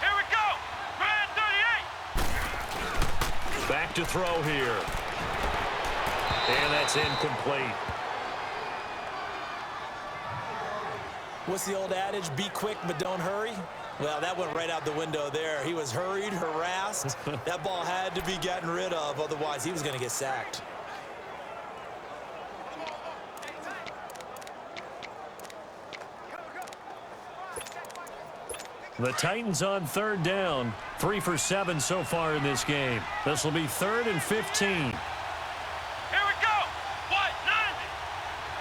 Here we go. Brand 38. To throw here. And that's incomplete. What's the old adage? Be quick, but don't hurry. Well, that went right out the window there. He was hurried, harassed. That ball had to be gotten rid of, otherwise he was going to get sacked. The Titans on third down. 3 for 7 so far in this game. This will be 3rd and 15. Here we go. What? 90.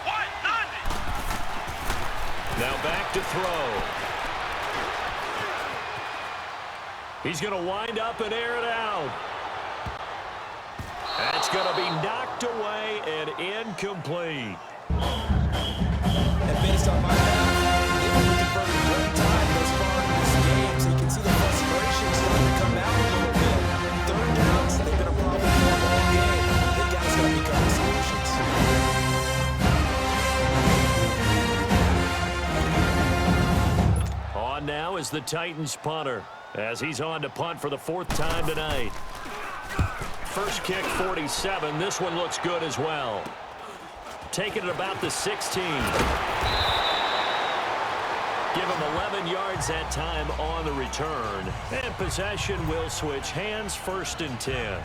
What? 90. Now back to throw. He's going to wind up and air it out. That's going to be knocked away and incomplete. And based on my math, they've been looking for a great time thus far in this game, so you can see the frustration starting to come out a little bit. Third downs, they've been a problem for the whole game. They guys got to become solutions. On now is the Titans punter, as he's on to punt for the 4th time tonight. First kick, 47. This one looks good as well. Taking it about the 16. Give him 11 yards that time on the return. And possession will switch hands, 1st and 10.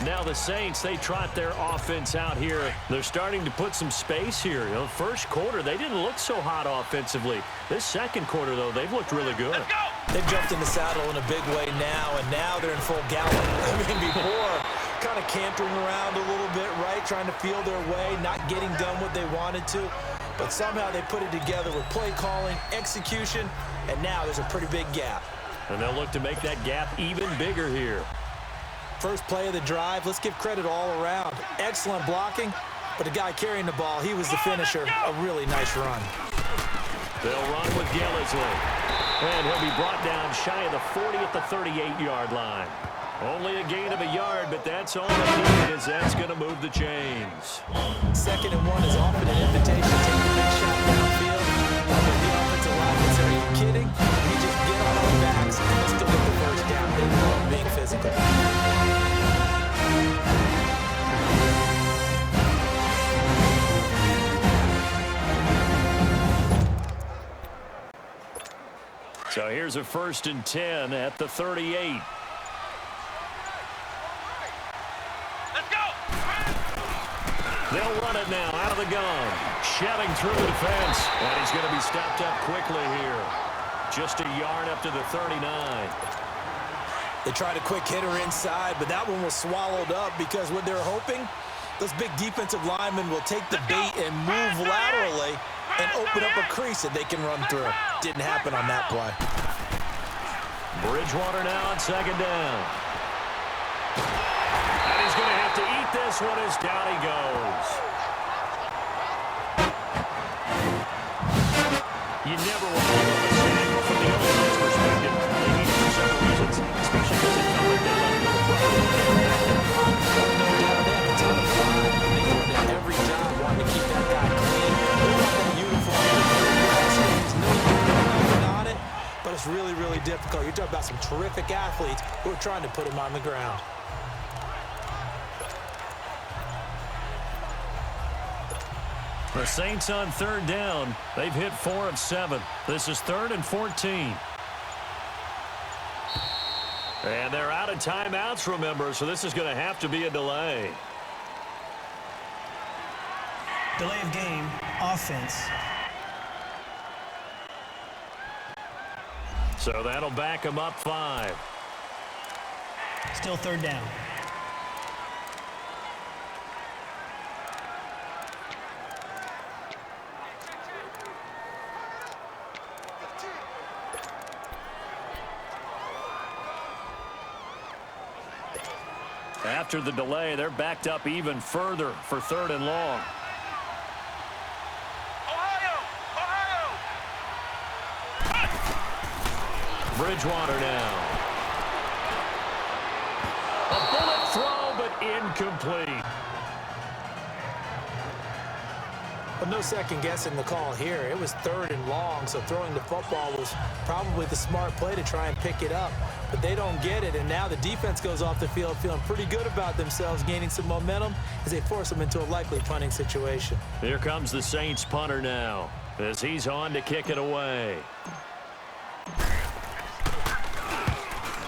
Now the Saints, they trot their offense out here. They're starting to put some space here. You know, first quarter, they didn't look so hot offensively. This second quarter, though, they've looked really good. Let's go. They've jumped in the saddle in a big way now, and now they're in full gallop. I mean, before, kind of cantering around a little bit, right? Trying to feel their way, not getting done what they wanted to. But somehow they put it together with play calling, execution, and now there's a pretty big gap. And they'll look to make that gap even bigger here. First play of the drive, let's give credit all around. Excellent blocking, but the guy carrying the ball, he was the finisher. A really nice run. They'll run with Gillisley. And he'll be brought down shy of the 40 at the 38-yard line. Only a gain of a yard, but that's all they need, as that's going to move the chains. 2nd and 1 is often an invitation to take a big shot downfield. I think the offensive line would say, are you kidding? We just get on our backs and let's go get the first down. They love being physical. So here's a 1st and 10 at the 38. They'll run it now out of the gun. Shelling through the defense. And he's going to be stopped up quickly here. Just a yard up to the 39. They tried a quick hitter inside, but that one was swallowed up because what they're hoping, those big defensive linemen will take the bait and move laterally and open up a crease that they can run through. Didn't happen on that play. Bridgewater now on 2nd down. And he's going to have to eat this one as down he goes. You never want to give up a sack from the offense perspective. They need it for several reasons, especially because it felt like they let him go No doubt they have a ton of fun. They put in every job wanting to keep that guy clean. They want that uniform. There's no nothing on it, but it's really, really difficult. You're talking about some terrific athletes who are trying to put him on the ground. The Saints on 3rd down. They've hit 4 of 7. This is 3rd and 14. And they're out of timeouts, remember, so this is going to have to be a delay. Delay of game, offense. So that'll back them up 5. Still 3rd down. After the delay, they're backed up even further for 3rd and long. Bridgewater now. A bullet throw, but incomplete. But no second guessing the call here. It was 3rd and long, so throwing the football was probably the smart play to try and pick it up. but they don't get it. And now the defense goes off the field feeling pretty good about themselves, gaining some momentum as they force them into a likely punting situation. Here comes the Saints punter now as he's on to kick it away.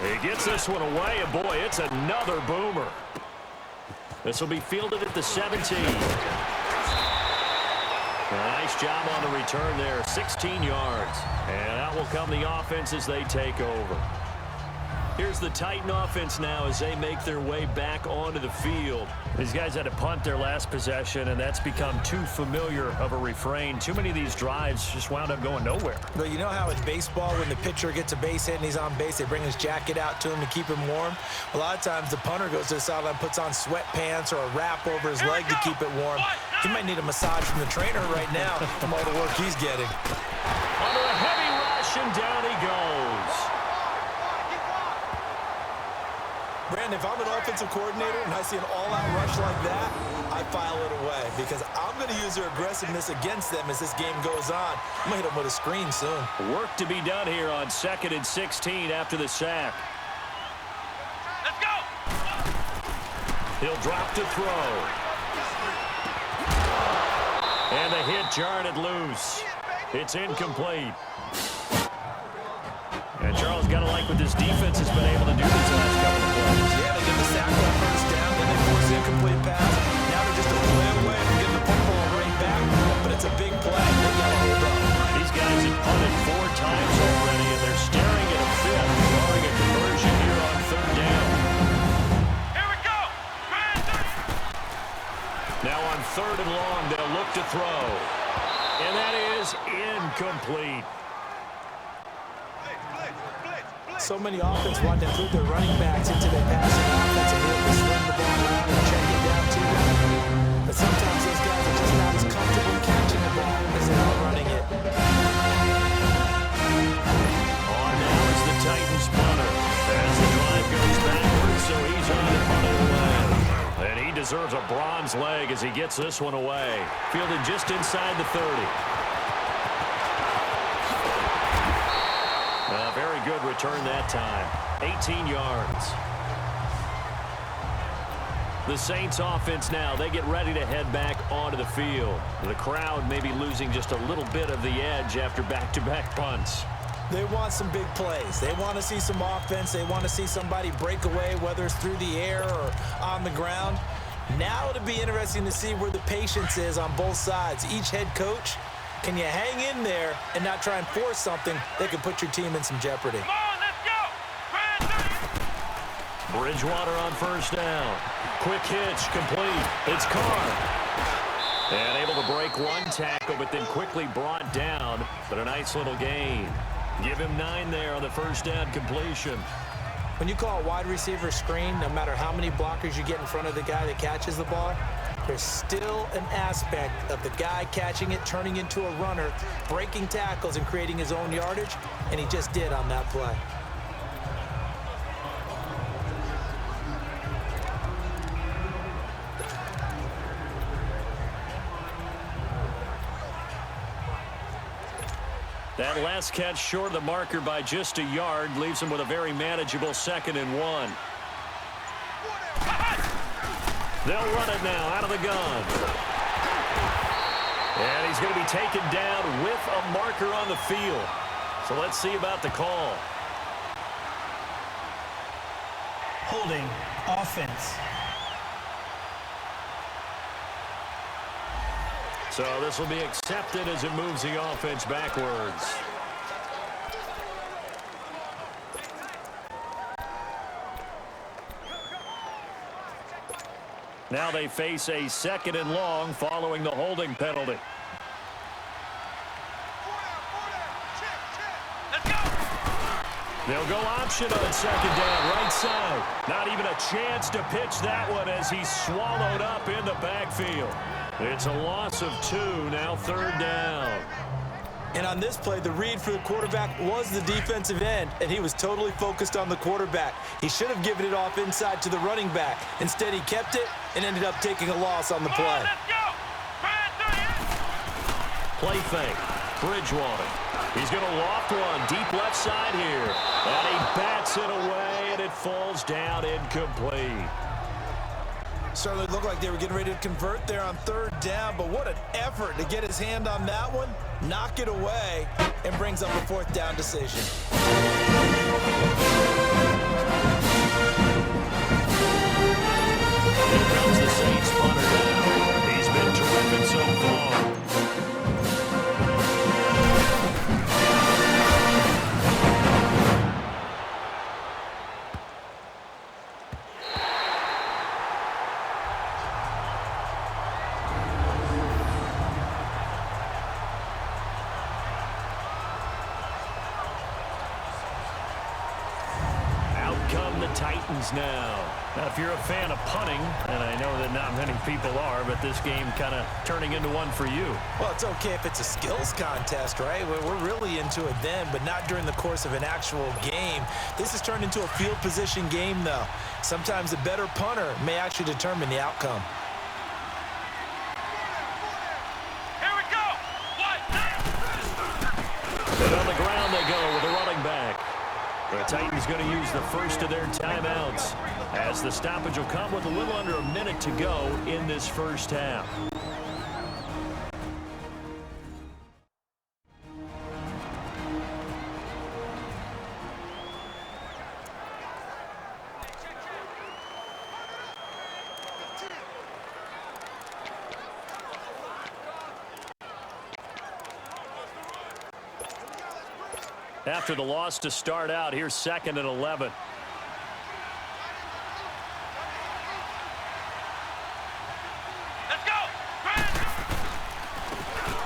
He gets this one away, and boy, it's another boomer. This will be fielded at the 17. Nice job on the return there, 16 yards. And out will come the offense as they take over. Here's the Titan offense now as they make their way back onto the field. These guys had to punt their last possession, and that's become too familiar of a refrain. Too many of these drives just wound up going nowhere. But you know how in baseball, when the pitcher gets a base hit and he's on base, they bring his jacket out to him to keep him warm? A lot of times the punter goes to the sideline, puts on sweatpants or a wrap over his leg to keep it warm. He might need a massage from the trainer right now from all the work he's getting. Under a heavy rush, and down he goes. Brandon, if I'm an offensive coordinator and I see an all-out rush like that, I file it away because I'm going to use their aggressiveness against them as this game goes on. I'm going to hit them with a screen soon. Work to be done here on 2nd and 16 after the sack. Let's go! He'll drop to throw. And the hit jarred it loose. It's incomplete. And Charles got to like what this defense has been able to do these last couple of plays. Yeah, they get the sack on first down, then they force the incomplete pass. Now they're just a play away from getting the football right back, but it's a big play. They got to hold up. These guys have punted 4 times already, and they're staring at a fifth, drawing a conversion here on 3rd down. Here we go! Now on 3rd and long, they'll look to throw. And that is incomplete. So many offenses want to include their running backs into their passing offense and be able to swing the ball around and check it down to them. But sometimes those guys are just not as comfortable catching the ball as they are running it. On now is the Titans punter. As the drive goes backwards, so he's on to punt it away. And he deserves a bronze leg as he gets this one away. Fielded just inside the 30. Very good return that time. 18 yards. The Saints offense now, they get ready to head back onto the field. The crowd may be losing just a little bit of the edge after back-to-back punts. They want some big plays. They want to see some offense. They want to see somebody break away, whether it's through the air or on the ground. Now it'll be interesting to see where the patience is on both sides. Each head coach, can you hang in there and not try and force something that could put your team in some jeopardy? Come on, let's go! Bridgewater on 1st down. Quick hitch, complete. It's Carr. And able to break one tackle, but then quickly brought down. But a nice little gain. Give him 9 there on the 1st down completion. When you call a wide receiver screen, no matter how many blockers you get in front of the guy that catches the ball, there's still an aspect of the guy catching it, turning into a runner, breaking tackles and creating his own yardage, and he just did on that play. That last catch short of the marker by just a yard leaves him with a very manageable 2nd and 1. They'll run it now out of the gun. And he's going to be taken down with a marker on the field. So let's see about the call. Holding offense. So this will be accepted as it moves the offense backwards. Now they face a 2nd and long following the holding penalty. Let's go! They'll go option on 2nd down, right side. Not even a chance to pitch that one as he's swallowed up in the backfield. It's a loss of 2, now 3rd down. And on this play, the read for the quarterback was the defensive end, and he was totally focused on the quarterback. He should have given it off inside to the running back. Instead, he kept it and ended up taking a loss on the play. Play fake. Bridgewater. He's going to loft one deep left side here. And he bats it away, and it falls down incomplete. Certainly looked like they were getting ready to convert there on third down, but what an effort to get his hand on that one, knock it away, and brings up a fourth down decision. Here comes the Saints punter down. He's been terrific so far. Titans now. Now, if you're a fan of punting, and I know that not many people are, but this game kind of turning into one for you. Well, it's okay if it's a skills contest, right? We're really into it then, but not during the course of an actual game. This has turned into a field position game, though. Sometimes a better punter may actually determine the outcome. Here we go. And on the ground they go with the running back. The Titans going to use the first of their timeouts as the stoppage will come with a little under a minute to go in this first half. After the loss to start out, here's 2nd and 11. Let's go.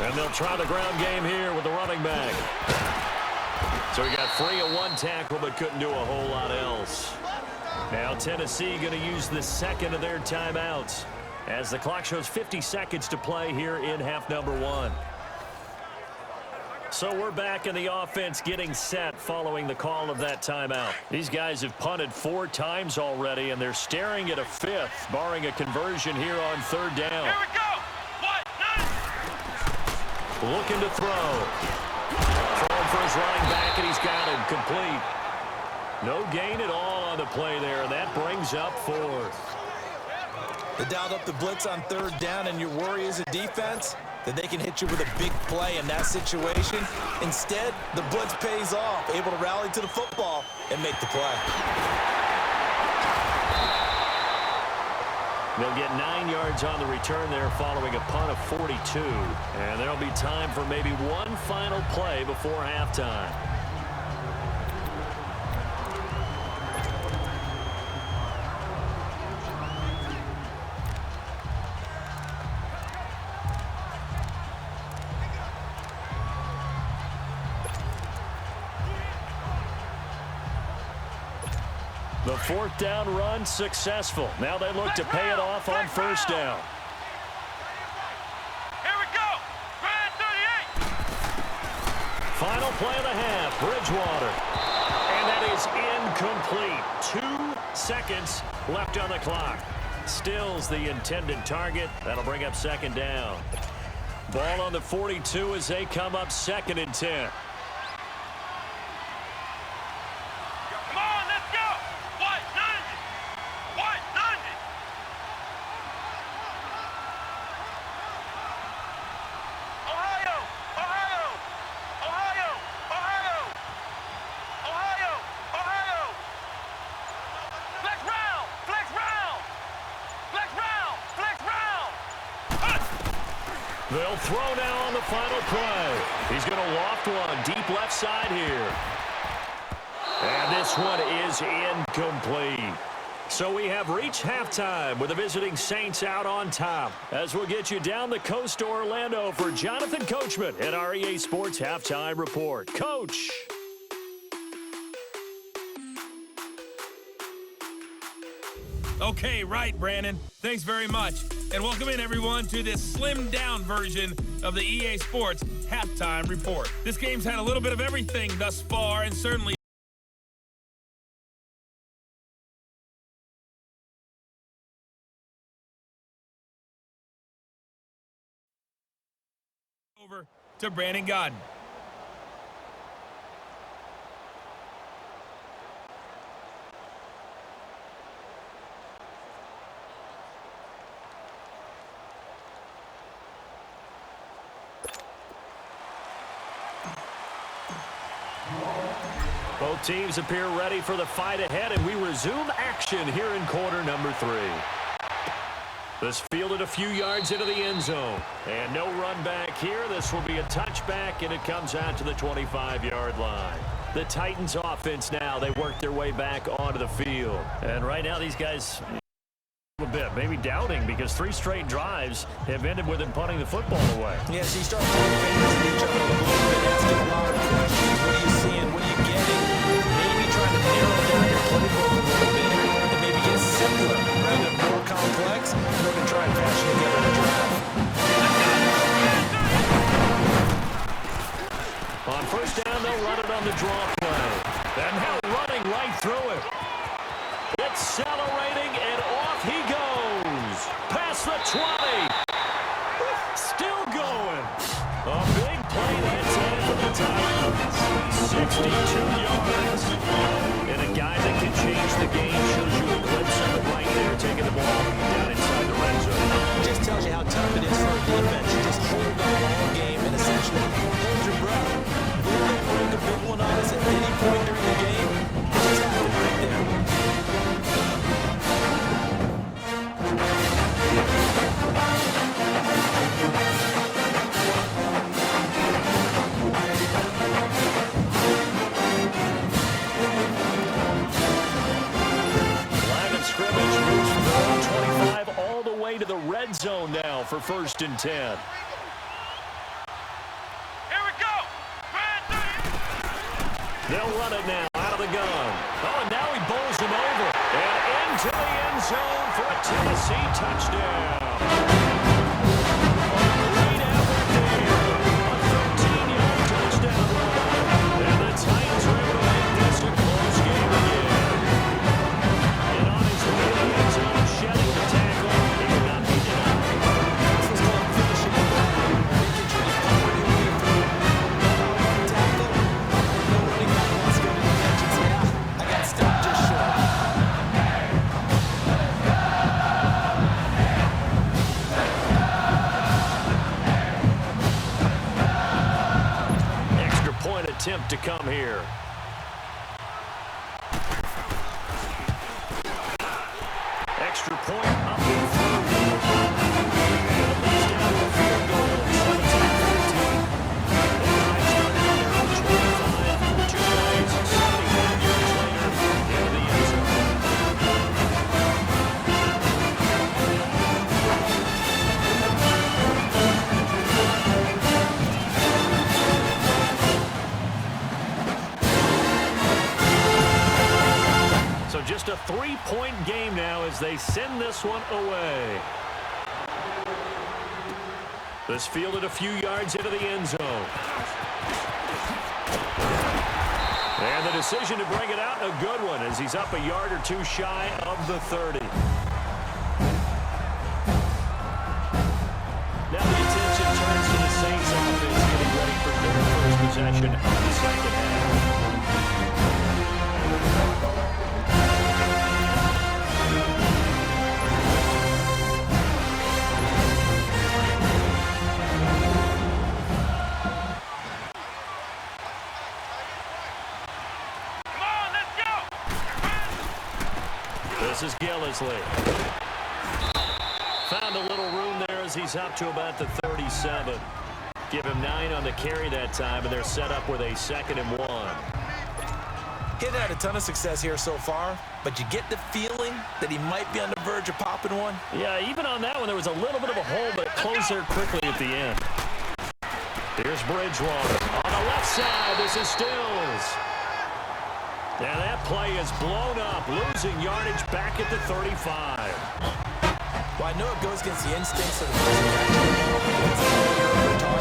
And they'll try the ground game here with the running back. So he got free of one tackle but couldn't do a whole lot else. Now Tennessee going to use the second of their timeouts as the clock shows 50 seconds to play here in half number 1. So we're back in the offense getting set following the call of that timeout. These guys have punted 4 times already, and they're staring at a 5th, barring a conversion here on third down. Here we go. Looking to throw. Throwing for his running back, and he's got him complete. No gain at all on the play there, and that brings up 4th. They dialed up the blitz on third down, and your worry as a defense that they can hit you with a big play in that situation. Instead, the blitz pays off, able to rally to the football and make the play. They'll get 9 yards on the return there following a punt of 42. And there'll be time for maybe one final play before halftime. The 4th down run successful. Now they look to pay it off on first down. Here we go. Grand 38. Final play of the half, Bridgewater. And that is incomplete. 2 seconds left on the clock. Stills the intended target. That'll bring up 2nd down. Ball on the 42 as they come up 2nd and 10. They'll throw now on the final play. He's going to loft one deep left side here. And this one is incomplete. So we have reached halftime with the visiting Saints out on top. As we'll get you down the coast to Orlando for Jonathan Coachman at our EA Sports Halftime Report. Coach. Okay, right, Brandon. Thanks very much. And welcome in, everyone, to this slimmed-down version of the EA Sports Halftime Report. This game's had a little bit of everything thus far, and certainly over to Brandon Godden. Both teams appear ready for the fight ahead, and we resume action here in quarter number 3. This fielded a few yards into the end zone. And no run back here. This will be a touchback, and it comes out to the 25-yard line. The Titans offense now, they work their way back onto the field. And right now these guys a bit, maybe doubting, because 3 straight drives have ended with them punting the football away. Yeah, so you start pointing fingers at each other a little bit, asking a lot of questions. What are you seeing? What are you getting? Maybe trying to narrow down your playbook a little bit and maybe get simpler rather than more complex in order to try and fashion together a drive. On first down, they'll run it on the draw play. And now running right through it. Accelerating, and off he goes. Past the 20. Still going. A big play that's in for the Titans. 62 yards. And a guy that can change the game. Shows you a glimpse of the right there, taking the ball down inside the red zone. It just tells you how tough it is for a defense. You just hold on all game and essentially hold your breath. They bring a big one on us at any point during the game. It just happened right there. To the red zone now for 1st and 10. Here we go. They'll run it now out of the gun. Oh, and now he bowls him over. And into the end zone for a Tennessee touchdown. Great effort there. A 13-yard touchdown run. And the Titans are able to make this a close game again. And on his way to the end zone, shedding the tackle. Attempt to come here. Extra point up in front. And it leads down to a field goal. 17-13. The Titans started on their own 25. 2 plays, 75 yards later, into the end zone. So just a 3-point game now as they send this one away. This fielded a few yards into the end zone. And the decision to bring it out, a good one, as he's up a yard or 2 shy of the 30. Now the attention turns to the Saints offense, getting ready for their first possession of the second half. This is Gillisley. Found a little room there as he's up to about the 37. Give him 9 on the carry that time, and they're set up with a 2nd and 1. He hasn't had a ton of success here so far, but you get the feeling that he might be on the verge of popping one. Yeah, even on that one, there was a little bit of a hole, but it closed there quickly at the end. Here's Bridgewater. On the left side, this is Stills. And that play is blown up, losing yardage back at the 35. Well, I know it goes against the instincts of the person catching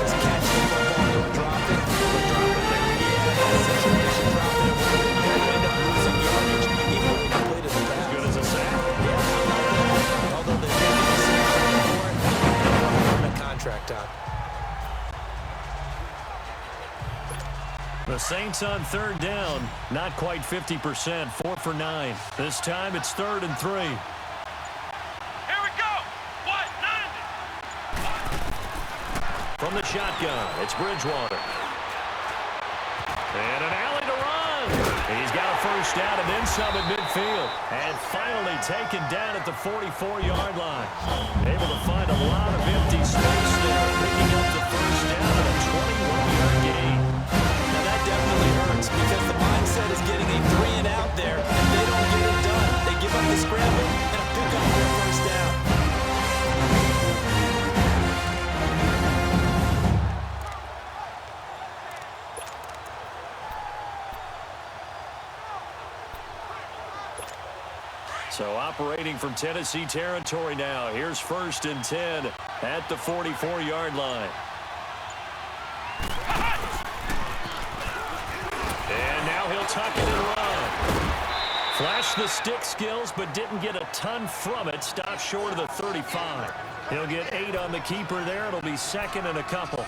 is catch the football, don't drop it, Yeah, that situation, drop it, you're going to end up losing yardage, even when you complete it. As good as a sack. Yeah. Although they didn't get the sack for it, they don't have a contract on. The Saints on third down, not quite 50%, 4 for 9. This time it's 3rd and 3. Here we go. What? 90. From the shotgun, it's Bridgewater. And an alley to run. He's got a first down and then some at midfield. And finally taken down at the 44-yard line. Able to find a lot of empty space there, picking up the first down on a 21-yard gain. Now that definitely hurts because the mindset is getting a 3 and out there, and they don't get it done. They give up the scramble and a pick up their first down. So operating from Tennessee territory now. Here's 1st and 10 at the 44-yard line. And now he'll tuck it and run. Flashed the stick skills, but didn't get a ton from it. Stopped short of the 35. He'll get 8 on the keeper there. It'll be 2nd and a couple.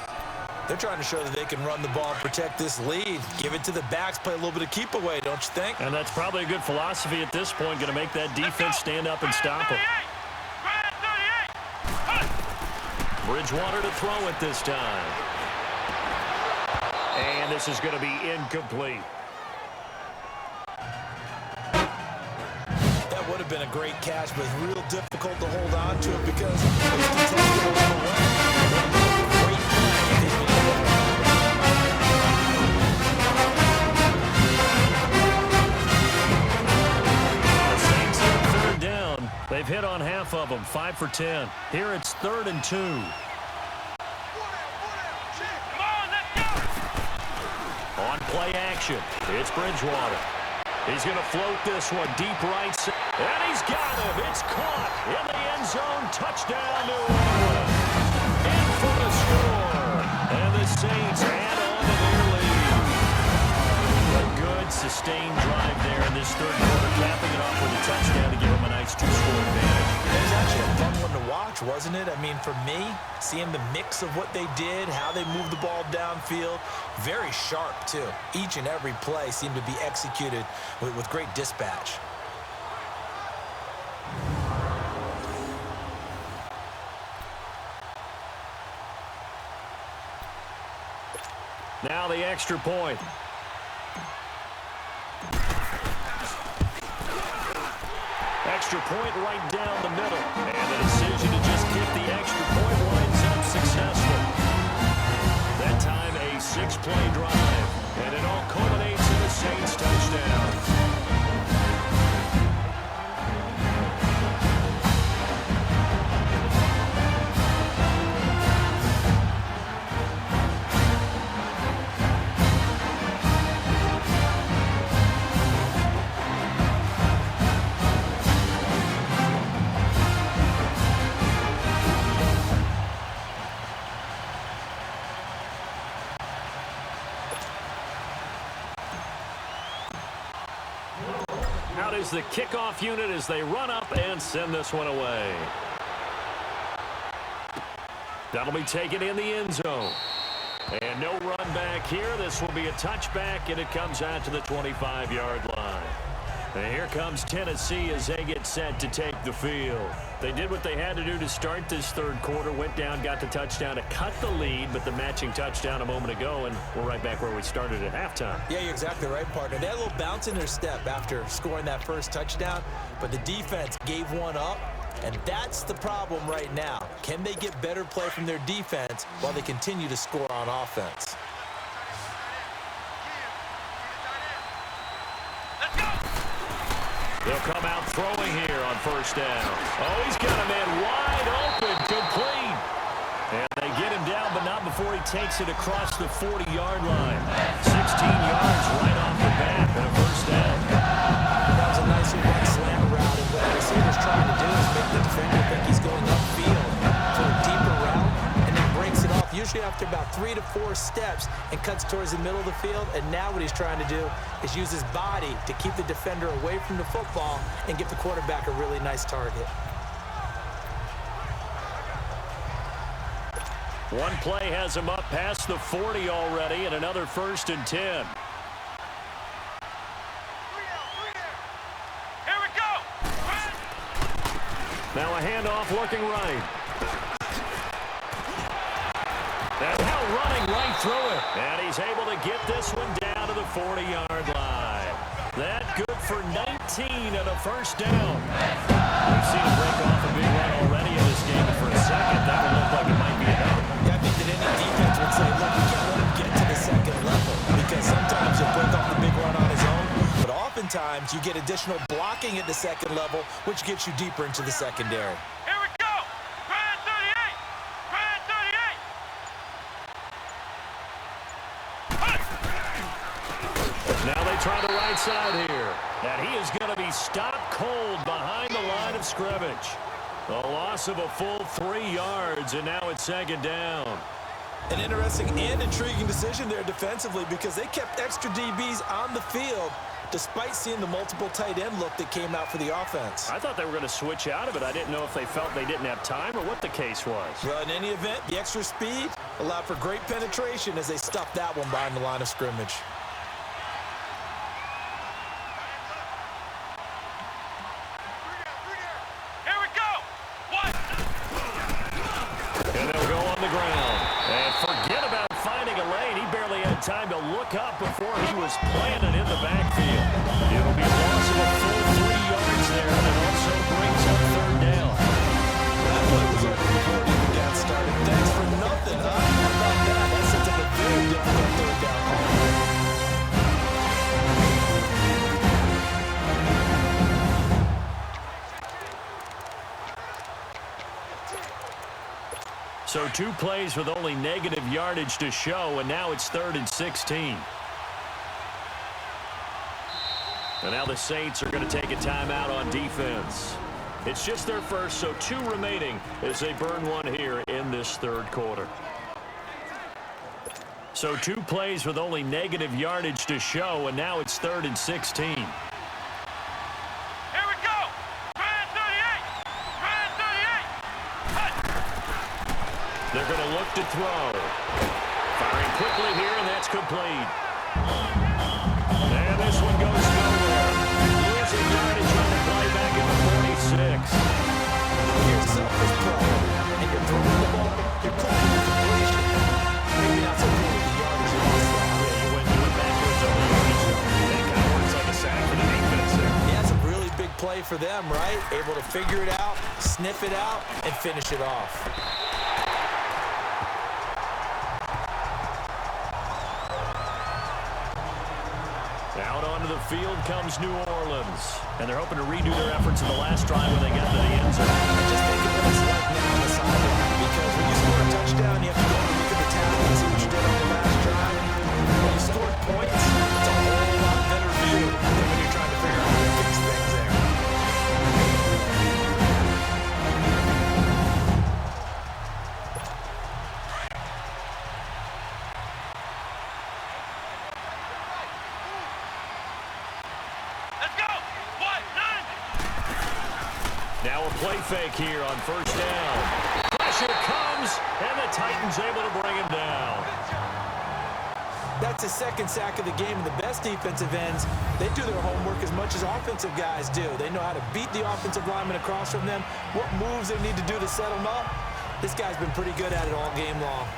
They're trying to show that they can run the ball and protect this lead. Give it to the backs, play a little bit of keep away, don't you think? And that's probably a good philosophy at this point. Going to make that defense stand up and stop them. Bridgewater to throw it this time. And this is going to be incomplete. That would have been a great catch, but real difficult to hold on to it because it was contested along the way. Great play. The Saints on third down. They've hit on half of them, 5 for 10. Here it's 3rd and 2. On play action, it's Bridgewater. He's going to float this one deep right side. And he's got him. It's caught in the end zone. Touchdown, New Orleans. In for the score. And the Saints add on to their lead. A good sustained drive there in this third quarter, capping it off with a touchdown to give them a nice 2-score advantage. It was actually a fun one to watch, wasn't it? I mean, for me, seeing the mix of what they did, how they moved the ball downfield, very sharp, too. Each and every play seemed to be executed with great dispatch. Now the extra point. Extra point right down the middle. And the decision to just kick the extra point winds up successful. That time a 6-play drive. And it all culminates in a Saints touchdown. Out is the kickoff unit as they run up and send this one away. That'll be taken in the end zone. And no run back here. This will be a touchback, and it comes out to the 25-yard line. And here comes Tennessee as they get set to take the field. They did what they had to do to start this third quarter, went down, got the touchdown to cut the lead, but the matching touchdown a moment ago, and we're right back where we started at halftime. Yeah, you're exactly right, partner. They had a little bounce in their step after scoring that first touchdown, but the defense gave one up, and that's the problem right now. Can they get better play from their defense while they continue to score on offense? They'll come out throwing here on first down. Oh, he's got a man wide open, complete. And they get him down, but not before he takes it across the 40-yard line. 16 yards right off the bat and a first down. That was a nice one slant route, and what the receiver's trying to do is make the defender think he's going upfield for a deeper route, and then breaks it off, usually after about 3 to 4 steps, and cuts towards the middle of the field. And now what he's trying to do is use his body to keep the defender away from the football and give the quarterback a really nice target. One play has him up past the 40 already, and another 1st and 10. Here we go. Now a handoff looking right. And now running right through it. And he's able to get this one down to the 40-yard line. That good for 19 and a 1st down. We've seen him break off a big run already in this game. For a second, that would look like it might be enough. Yeah, I think that any defense would say, look, we can't let him get to the second level because sometimes he'll break off the big run on his own, but oftentimes you get additional blocking at the second level, which gets you deeper into the secondary. Here we go. Grand 38. Grand 38. Now they try the right side here. And he is going to be stopped cold behind the line of scrimmage. A loss of a full 3 yards, and now it's 2nd down. An interesting and intriguing decision there defensively because they kept extra DBs on the field despite seeing the multiple tight end look that came out for the offense. I thought they were going to switch out of it. I didn't know if they felt they didn't have time or what the case was. Well, in any event, the extra speed allowed for great penetration as they stuffed that one behind the line of scrimmage. Here we go. What? And they'll go on the ground. And forget about finding a lane. He barely had time to look up before he was planted in the backfield. It'll be a loss of a full 3 yards there, and it also brings up 3rd down. That play was over before it even got started. Thanks for nothing, huh? How about that? That sets up a very difficult 3rd down call. So 2 plays with only negative yardage to show, and now it's 3rd and 16. And now the Saints are going to take a timeout on defense. It's just their first, so 2 remaining as they burn one here in this 3rd quarter. So 2 plays with only negative yardage to show, and now it's 3rd and 16. Here we go. Grand 38. Grand 38. They're going to look to throw. Firing quickly here, and that's complete. And this one goes nowhere. Losing yardage on the play back at the 46. Here's selfish play, and you're throwing the ball, you're calling the completion. Maybe not so good with the yardage you lost that. Yeah, you went backwards on the yardage. That kind of works like a sack for the defense there. Yeah, it's a really big play for them, right? Able to figure it out, sniff it out, and finish it off. Out onto the field comes New Orleans. And they're hoping to redo their efforts in the last drive when they got to the end zone. I just think of what it's like now on the sideline because when you score a touchdown, you have to go and look at the talent and see what you did on the last drive. When you scored points, it's a whole lot better view than when you're trying to figure out how to fix things there. Let's go. What? 90. Now a play fake here on 1st down. Pressure comes, and the Titans able to bring him down. That's the 2nd sack of the game, and the best defensive ends, they do their homework as much as offensive guys do. They know how to beat the offensive lineman across from them, what moves they need to do to set them up. This guy's been pretty good at it all game long.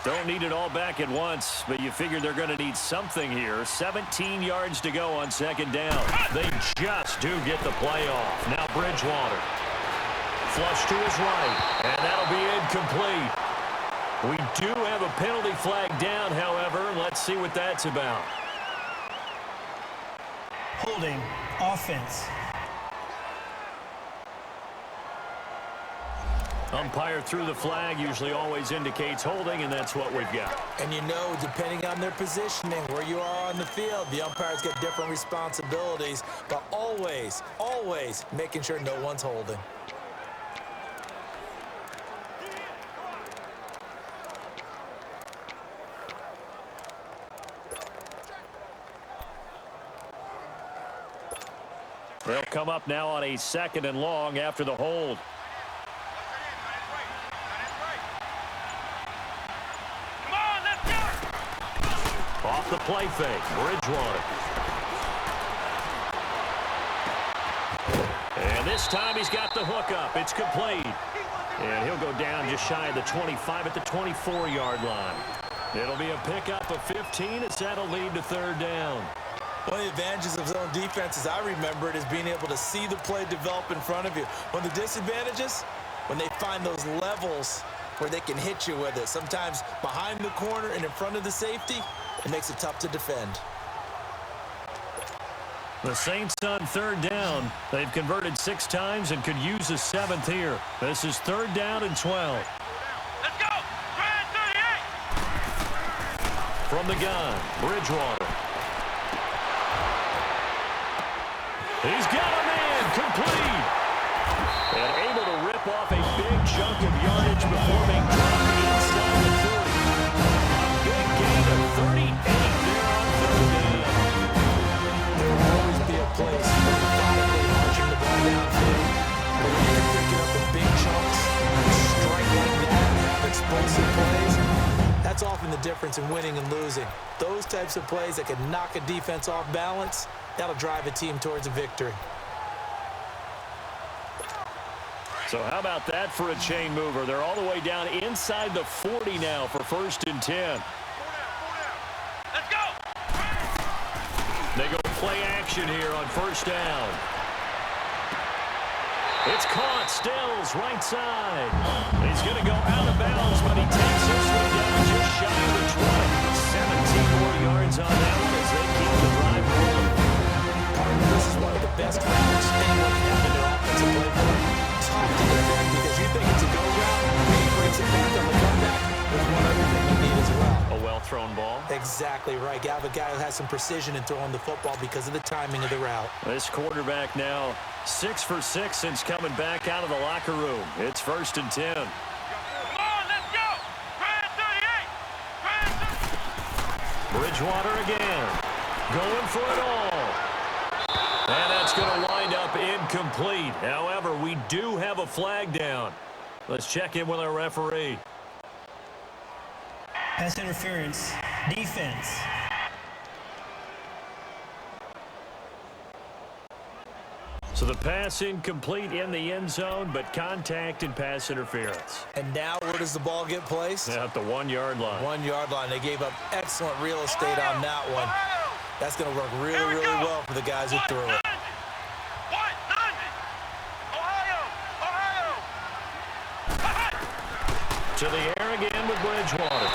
Don't need it all back at once, but you figure they're going to need something here. 17 yards to go on 2nd down. They just do get the play off. Now Bridgewater. Flush to his right, and that'll be incomplete. We do have a penalty flag down, however. Let's see what that's about. Holding offense. Umpire threw the flag, usually always indicates holding, and that's what we've got. And you know, depending on their positioning, where you are on the field, the umpires get different responsibilities, but always, always making sure no one's holding. They'll come up now on a 2nd and long after the hold. Off the play fake, Bridgewater. And this time he's got the hook up. It's complete. And he'll go down just shy of the 25 at the 24-yard line. It'll be a pickup of 15 as that'll lead to 3rd down. One of the advantages of zone defense, as I remember it, is being able to see the play develop in front of you. One of the disadvantages, when they find those levels where they can hit you with it. Sometimes behind the corner and in front of the safety, it makes it tough to defend. The Saints on 3rd down. They've converted 6 times and could use a 7th here. This is 3rd down and 12. Let's go! Grand 38! From the gun, Bridgewater. He's got a man, complete. And able to rip off a big chunk of yardage before being dropped inside the 30. Big gain of 38 there on 3rd down. There will always be a place for methodically marching the ball downfield. But when you can pick it up in big chunks and strike like that, have explosive plays, that's often the difference in winning and losing. Those types of plays that can knock a defense off balance, that'll drive a team towards a victory. So how about that for a chain mover? They're all the way down inside the 40 now for 1st and 10. Let's go! They go play action here on 1st down. It's caught. Stills, right side. He's going to go out of bounds, but he takes this one down just shy of the 20. 17 more yards on that one as they keep the drive rolling. This is one of the best routes anyone can have in their offensive playbook. Tough to defend because you think it's a go route, and he breaks it back on the comeback. There's one other thing you need as well. A well-thrown ball. Exactly right. You have a guy who has some precision in throwing the football because of the timing of the route. This quarterback now 6 for 6 since coming back out of the locker room. It's 1st and 10. Come on, let's go! Grand 38! Grand 38! Bridgewater again. Going for it all. And that's going to wind up incomplete. However, we do have a flag down. Let's check in with our referee. Pass interference. Defense. So the pass incomplete in the end zone, but contact and pass interference. And now where does the ball get placed? At the 1-yard line. 1-yard line. They gave up excellent real estate on that one. That's going to work really, really well for the guys who threw it. To the air again with Bridgewater.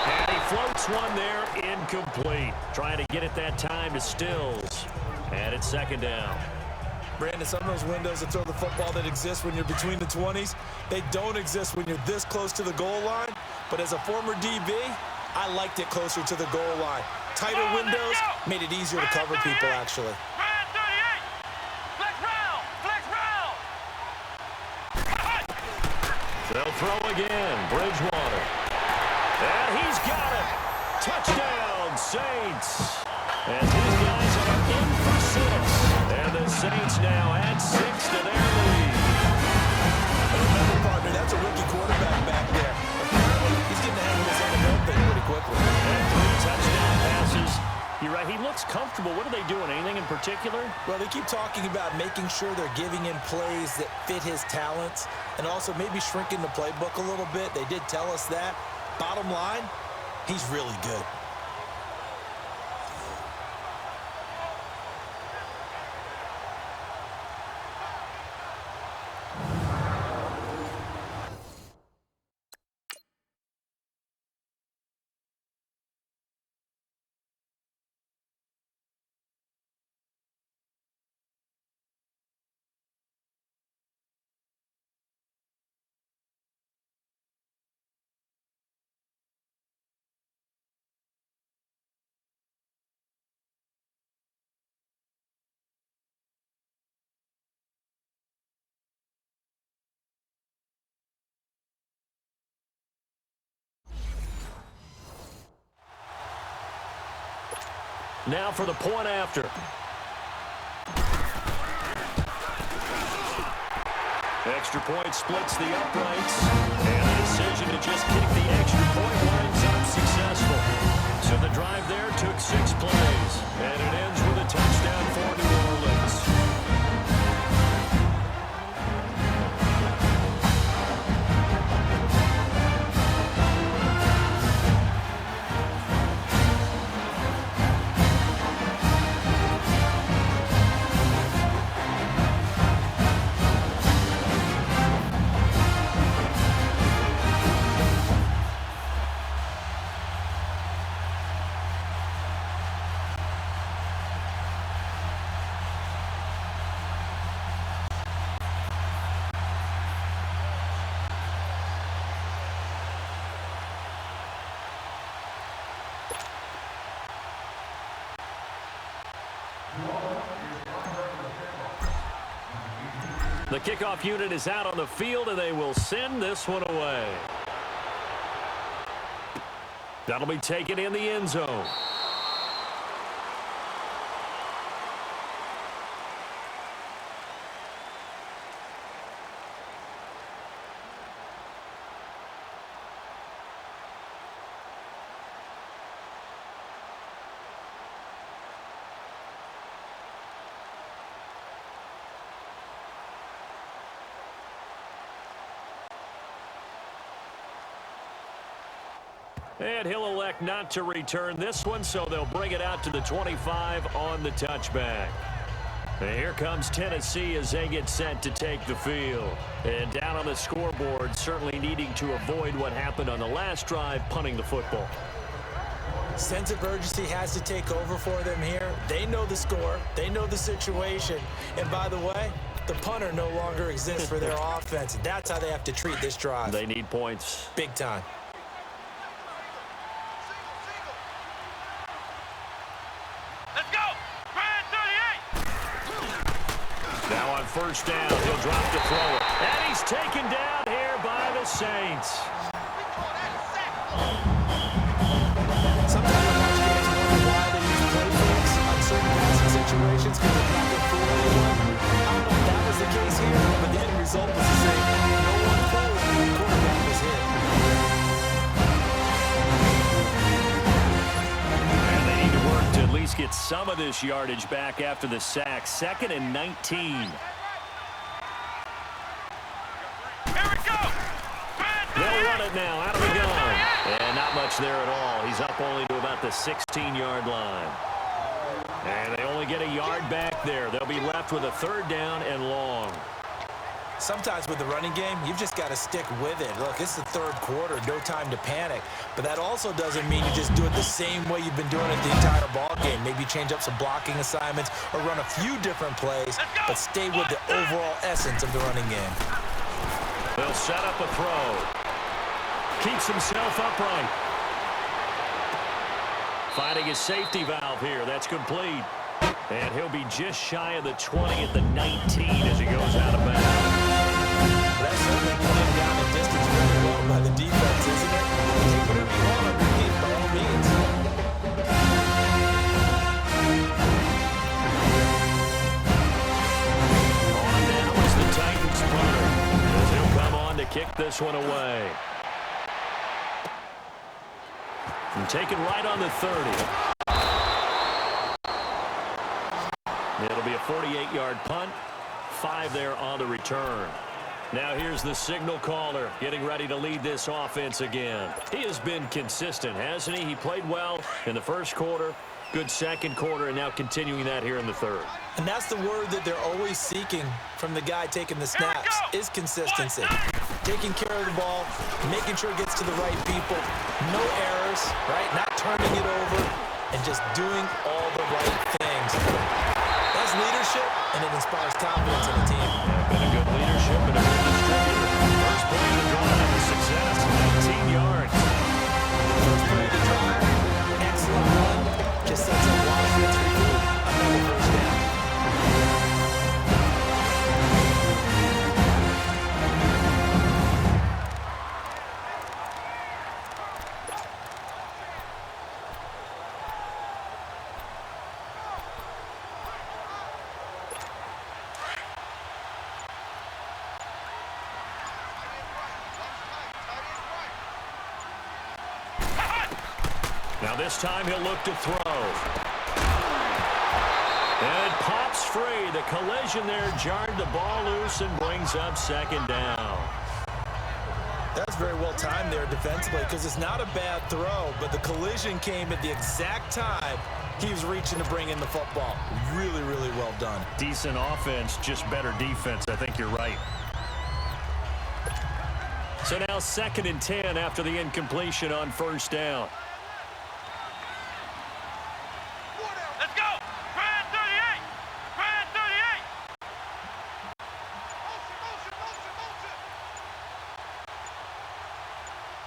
And he floats one there, incomplete. Trying to get it that time to Stills. And it's 2nd down. Brandon, some of those windows to throw the football that exist when you're between the 20s, they don't exist when you're this close to the goal line. But as a former DB, I liked it closer to the goal line. Tighter windows made it easier to cover people, actually. Grand 38! Flex round! Flex round! They'll throw again. Bridgewater. And he's got it. Touchdown, Saints. And these guys are in for 6. And the Saints now add 6 to their lead. Remember, partner, that's a rookie quarterback back there. Apparently, he's getting to handle this NFL thing pretty quickly. And 3 touchdown passes. You're right. He looks comfortable. What are they doing? Anything in particular? Well, they keep talking about making sure they're giving him plays that fit his talents and also maybe shrinking the playbook a little bit. They did tell us that. Bottom line, he's really good. Now for the point after. Extra point splits the uprights, and the decision to just kick the extra point winds up successful. So the drive there took 6 plays, and it ends with a touchdown for New Orleans. The kickoff unit is out on the field, and they will send this one away. That'll be taken in the end zone. And he'll elect not to return this one, so they'll bring it out to the 25 on the touchback. And here comes Tennessee as they get set to take the field. And down on the scoreboard, certainly needing to avoid what happened on the last drive, punting the football. Sense of urgency has to take over for them here. They know the score. They know the situation. And by the way, the punter no longer exists for their offense. That's how they have to treat this drive. They need points. Big time. Let's go! Grand 38! Now on first down, he'll drop to throw it. And he's taken down here by the Saints. Sometimes I watch games and wonder why they use play fakes on certain passing situations because they're not going to fool anyone. I don't know if that was the case here, but the end result was the same. No one fooled, the quarterback was hit. And they need to work to at least get some of this yardage back after the sack. 2nd and 19. Here we go! Grand They'll run 38! it now out of the gun. And not much there at all. He's up only to about the 16-yard line. And they only get a yard back there. They'll be left with a 3rd down and long. Sometimes with the running game, you've just got to stick with it. Look, it's the 3rd quarter, no time to panic. But that also doesn't mean you just do it the same way you've been doing it the entire ball game. Maybe change up some blocking assignments or run a few different plays, but stay with the overall essence of the running game. They'll set up a throw. Keeps himself upright. Finding his safety valve here. That's complete. And he'll be just shy of the 20 at the 19 as he goes out of bounds. That's certainly playing down the distance very well by the defense, isn't it? Take whatever you want on your game by all means. On now is the Titans punter as he'll come on to kick this one away. And taken right on the 30. It'll be a 48-yard punt. 5 there on the return. Now here's the signal caller getting ready to lead this offense again. He has been consistent, hasn't he? He played well in the first quarter, good second quarter, and now continuing that here in the 3rd. And that's the word that they're always seeking from the guy taking the snaps, is consistency. Taking care of the ball, making sure it gets to the right people, no errors, right? Not turning it over, and just doing all the right things. That's leadership, and it inspires confidence in a team. Been a good leadership and a good distributor. First play of the drive, a success, 19 yards. First play of the drive, excellent run, just sets up Washington's recruit. Another first down. Now this time he'll look to throw. And it pops free. The collision there jarred the ball loose and brings up second down. That's very well timed there defensively because it's not a bad throw, but the collision came at the exact time he was reaching to bring in the football. Really, really well done. Decent offense, just better defense. I think you're right. So now 2nd and 10 after the incompletion on first down. Let's go. Brand 38. Brand 38.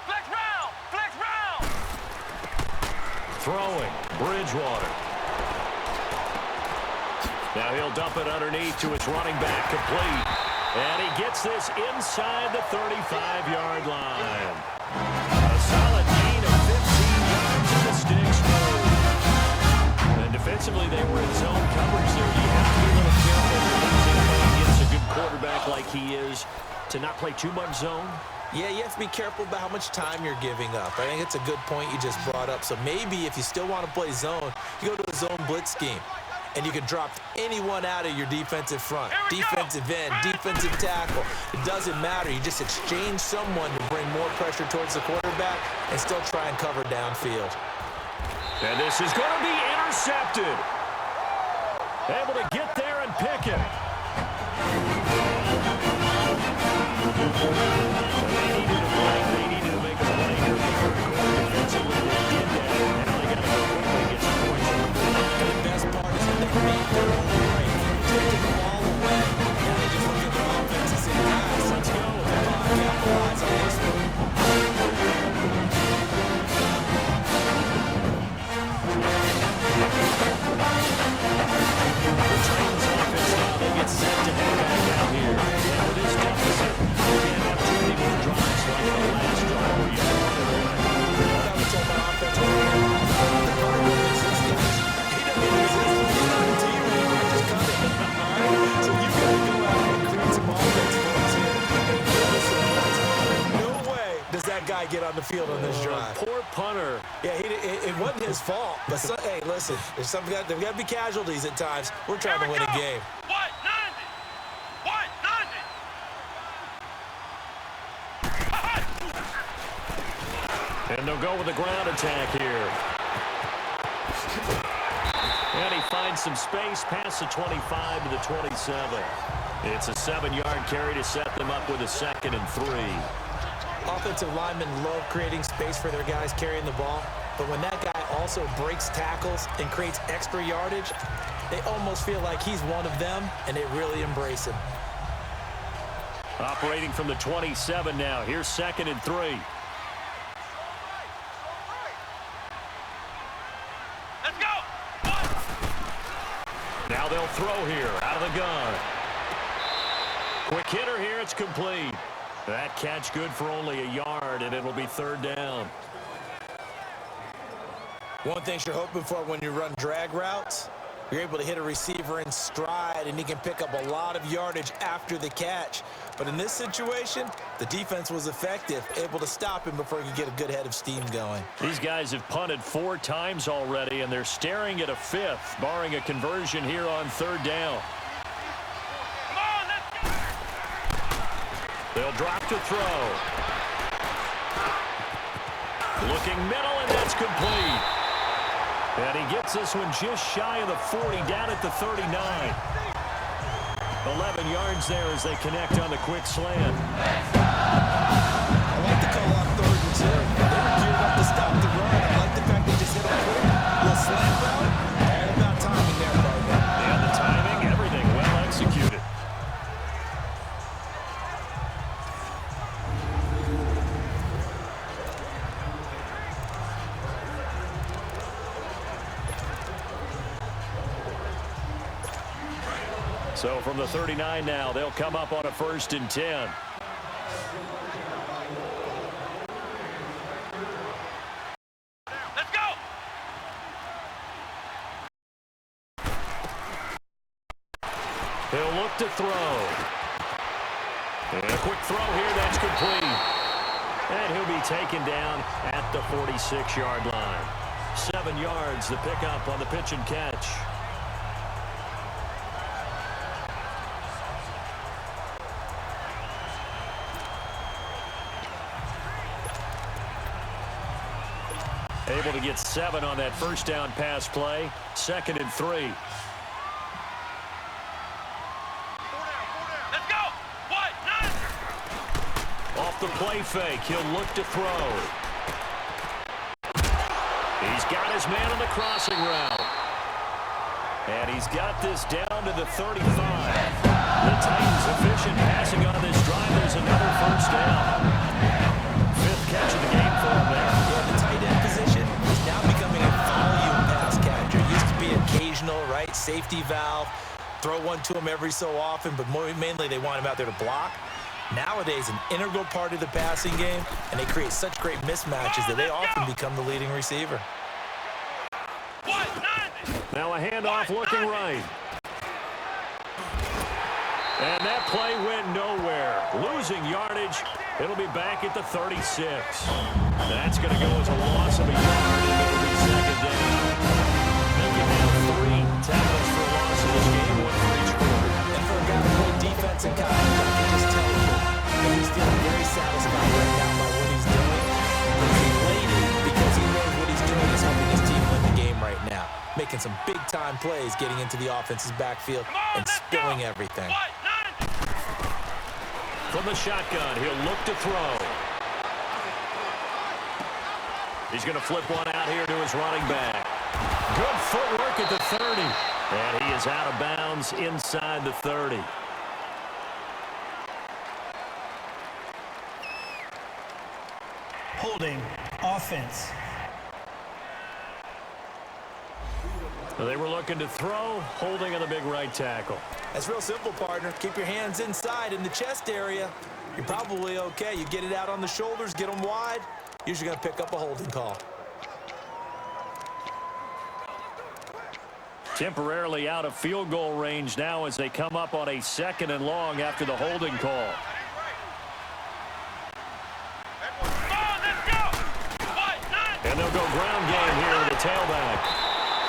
Flex round. Flex round. Throwing, Bridgewater. Now he'll dump it underneath to his running back, complete. And he gets this inside the 35-yard line. A solid gain of 15 yards in the sticks move. And defensively, they were in zone coverage there. You have to be a little careful against a good quarterback like he is to not play too much zone. Yeah, you have to be careful about how much time you're giving up. I think it's a good point you just brought up. So maybe if you still want to play zone, you go to a zone blitz scheme. And you can drop anyone out of your defensive front, defensive end, defensive tackle. It doesn't matter. You just exchange someone to bring more pressure towards the quarterback and still try and cover downfield. And this is going to be intercepted. Able to get there and pick it. They needed to make a play here. Defensively, they did that. Now they got to go quickly and get some points on the board. The best part is that they made their own break, taking the ball away. Now they just look at their offense and say, guys, let's go. Capitalize on this one. The Titans offense now, they get set to head back out here. And with this deficit, you can't have too many more drives like the last drive where you had to run it away. I would tell my offense, the guard will resist guys. He doesn't resist. He's not a team anymore. Just cut it. All right? So you've got to go out and create some offense for us here and give us some points. No way does that guy get on the field on this drive. Poor punter. Yeah, it wasn't his fault. But, hey, listen, there's got to be casualties at times. We're trying to win a game. What? 90. What? 90. And they'll go with the ground attack here. And he finds some space past the 25 to the 27. It's a 7-yard carry to set them up with a 2nd and 3. Offensive linemen love creating space for their guys carrying the ball, but when that guy also breaks tackles and creates extra yardage, they almost feel like he's one of them, and they really embrace him. Operating from the 27 now. Here's 2nd and 3. Let's go. Now they'll throw here out of the gun. Quick hitter here. It's complete. That catch good for only a yard, and it'll be 3rd down. One thing you're hoping for when you run drag routes, you're able to hit a receiver in stride, and he can pick up a lot of yardage after the catch. But in this situation, the defense was effective, able to stop him before he could get a good head of steam going. These guys have punted 4 times already, and they're staring at a 5th, barring a conversion here on 3rd down. They'll drop to throw. Looking middle, and that's complete. And he gets this one just shy of the 40, down at the 39. 11 yards there as they connect on the quick slant. I like the call on 3rd and 2. They were geared up to stop the run. I like the fact they just hit a quick little slant route. All about timing there, partner. And the timing, everything well executed. So from the 39 now, they'll come up on a 1st and 10. Let's go. He'll look to throw. And a quick throw here, that's complete. And he'll be taken down at the 46-yard line. 7 yards, the pickup on the pitch and catch. Able to get 7 on that first down pass play. 2nd and 3. Let's go. What? 9. Off the play fake, he'll look to throw. He's got his man on the crossing route. And he's got this down to the 35. The Titans efficient passing on this drive. There's another first down. 5th catch of the game for him there. Yeah, the tight end position is now becoming a volume pass catcher. Used to be occasional, right? Safety valve. Throw one to him every so often, but mainly they want him out there to block. Nowadays, an integral part of the passing game, and they create such great mismatches that they often become the leading receiver. Now a handoff looking right. And that play went nowhere. Losing yardage. It'll be back at the 36. That's going to go as a loss of a yard, and it'll be 2nd down. Making now 3 tackles for a loss in this game, 1 for each quarter. And for a guy who played defense in college, I can just tell you that he's feeling very satisfied right now by what he's doing. He's elated because he knows what he's doing is helping his team win the game right now. Making some big-time plays, getting into the offense's backfield and spilling everything. From the shotgun, he'll look to throw. He's going to flip one out here to his running back. Good footwork at the 30. And he is out of bounds inside the 30. Holding. Offense. They were looking to throw, holding on the big right tackle. That's real simple, partner. Keep your hands inside in the chest area. You're probably okay. You get it out on the shoulders, get them wide. Usually going to pick up a holding call. Temporarily out of field goal range now as they come up on a 2nd and long after the holding call. And they'll go ground game here with the tailback.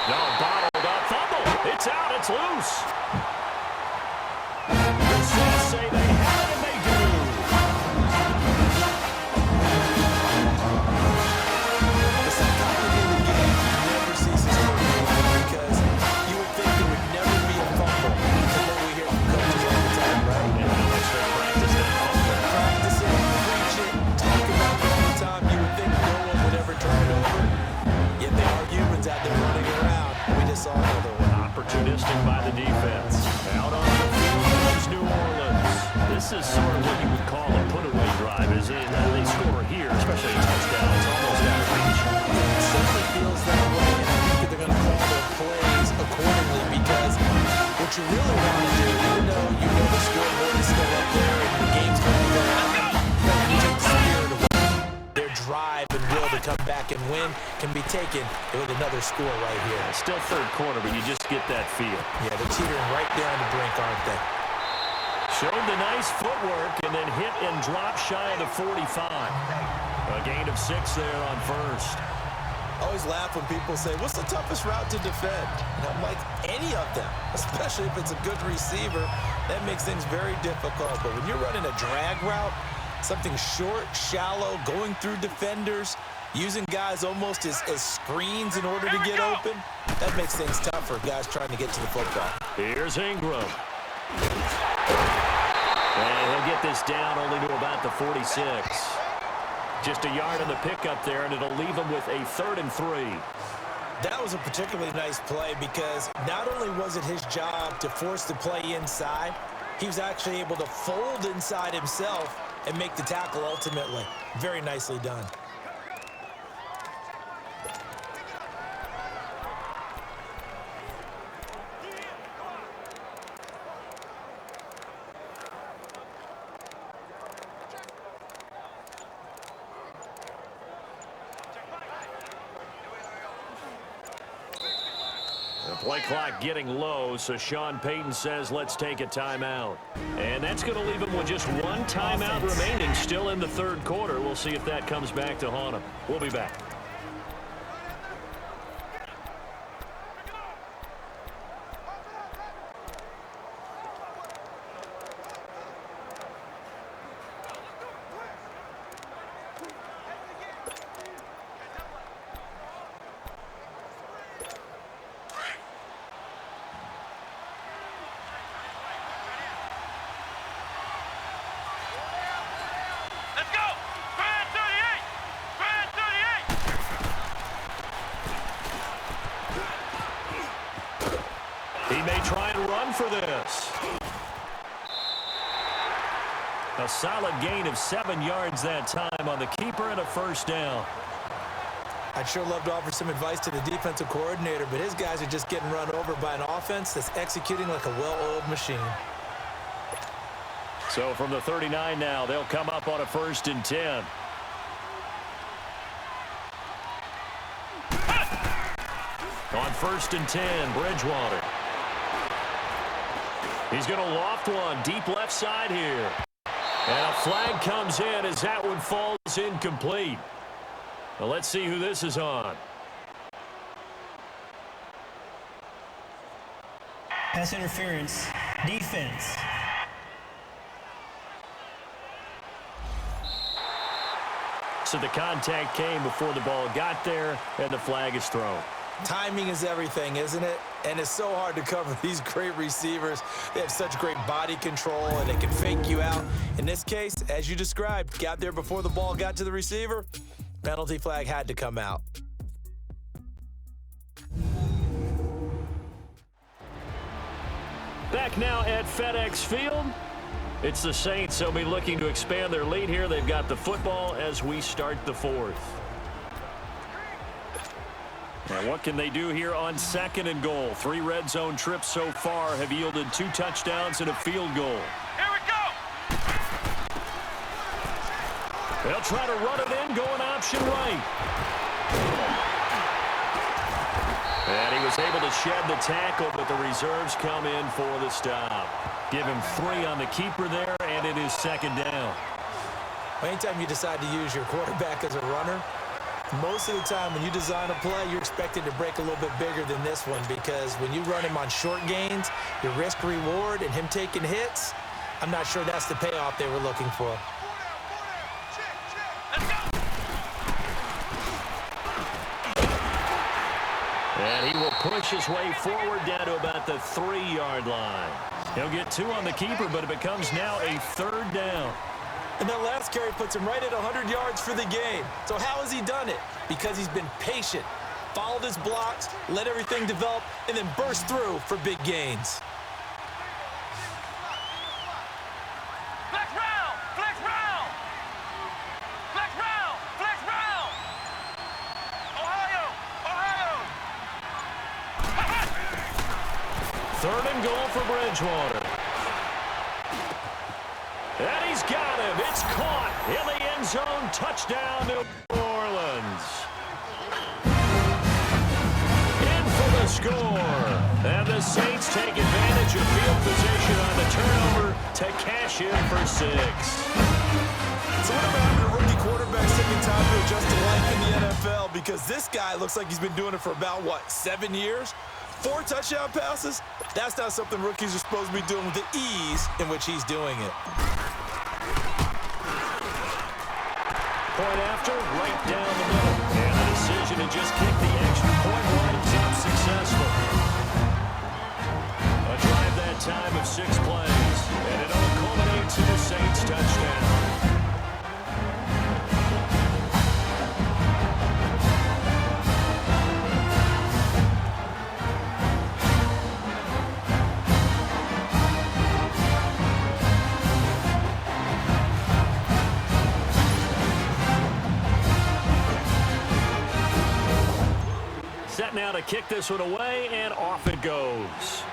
No, bottled up, fumble. It's out, it's loose. The Saints say they have it, and they do. The psychology of the game never ceases to improve because you would think there would never be a fumble from what we hear from coaches all the time, right? And how much they practice that fumble. Practice it, preach it, talk about it all the time. You would think no one would ever turn it over. Yet there are humans out there running around. We just saw another one. Opportunistic by the defense. Out on the field comes New Orleans. This is sort of what you would call a put-away drive, isn't it? They score here, especially a touchdown. It's almost out of reach. It certainly feels that way, and I think that they're going to call their plays accordingly because what you really want to do, even though you know the scoreboard is still up there and the game's going to go on, you take the spirit away. Their drive and will to come back and win can be taken with another score right here. Still 3rd quarter, but you just get that feel. Yeah, they're teetering right there on the brink, aren't they? Showed the nice footwork and then hit and drop shy of the 45. A gain of 6 there on 1st. I always laugh when people say, what's the toughest route to defend? And I'm like, any of them, especially if it's a good receiver. That makes things very difficult. But when you're running a drag route, something short, shallow, going through defenders, using guys almost as screens in order to get open, that makes things tough for guys trying to get to the football. Here's Ingram. And he'll get this down only to about the 46. Just a yard on the pickup there, and it'll leave him with a 3rd and 3. That was a particularly nice play because not only was it his job to force the play inside, he was actually able to fold inside himself and make the tackle ultimately. Very nicely done. Play clock getting low, so Sean Payton says let's take a timeout. And that's going to leave him with just 1 timeout remaining still in the 3rd quarter. We'll see if that comes back to haunt him. We'll be back. they try and run for this. A solid gain of 7 yards that time on the keeper and a first down. I'd sure love to offer some advice to the defensive coordinator, but his guys are just getting run over by an offense that's executing like a well-oiled machine. So from the 39 now, they'll come up on a 1st and 10. On 1st and 10, Bridgewater. He's going to loft one deep left side here. And a flag comes in as that one falls incomplete. Well, let's see who this is on. Pass interference. Defense. So the contact came before the ball got there, and the flag is thrown. Timing is everything, isn't it? And it's so hard to cover these great receivers. They have such great body control, and they can fake you out. In this case, as you described, got there before the ball got to the receiver. Penalty flag had to come out. Back now at FedEx Field. It's the Saints. They'll be looking to expand their lead here. They've got the football as we start the 4th. Now, what can they do here on 2nd and goal? 3 red zone trips so far have yielded 2 touchdowns and a field goal. Here we go. They'll try to run it in, going option right. And he was able to shed the tackle, but the reserves come in for the stop. Give him 3 on the keeper there, and it is 2nd down. Anytime you decide to use your quarterback as a runner, most of the time when you design a play, you're expected to break a little bit bigger than this one, because when you run him on short gains, your risk-reward and him taking hits, I'm not sure that's the payoff they were looking for. And he will push his way forward down to about the 3-yard line. He'll get 2 on the keeper, but it becomes now a 3rd down. And that last carry puts him right at 100 yards for the game. So how has he done it? Because he's been patient, followed his blocks, let everything develop, and then burst through for big gains. Flex round, flex round. Flex round, flex round. Ohio, Ohio. 3rd and goal for Bridgewater. And he's got him. It's caught in the end zone. Touchdown, New Orleans. In for the score. And the Saints take advantage of field position on the turnover to cash in for 6. So whatever happened to rookie quarterbacks taking time to adjust to life in the NFL? Because this guy looks like he's been doing it for about, 7 years? 4 touchdown passes? That's not something rookies are supposed to be doing with the ease in which he's doing it. Point after, right down the middle. And the decision to just kick the extra point winds up successful. A drive that time of 6 plays. And it all culminates in a Saints touchdown. Set now to kick this one away, and off it goes.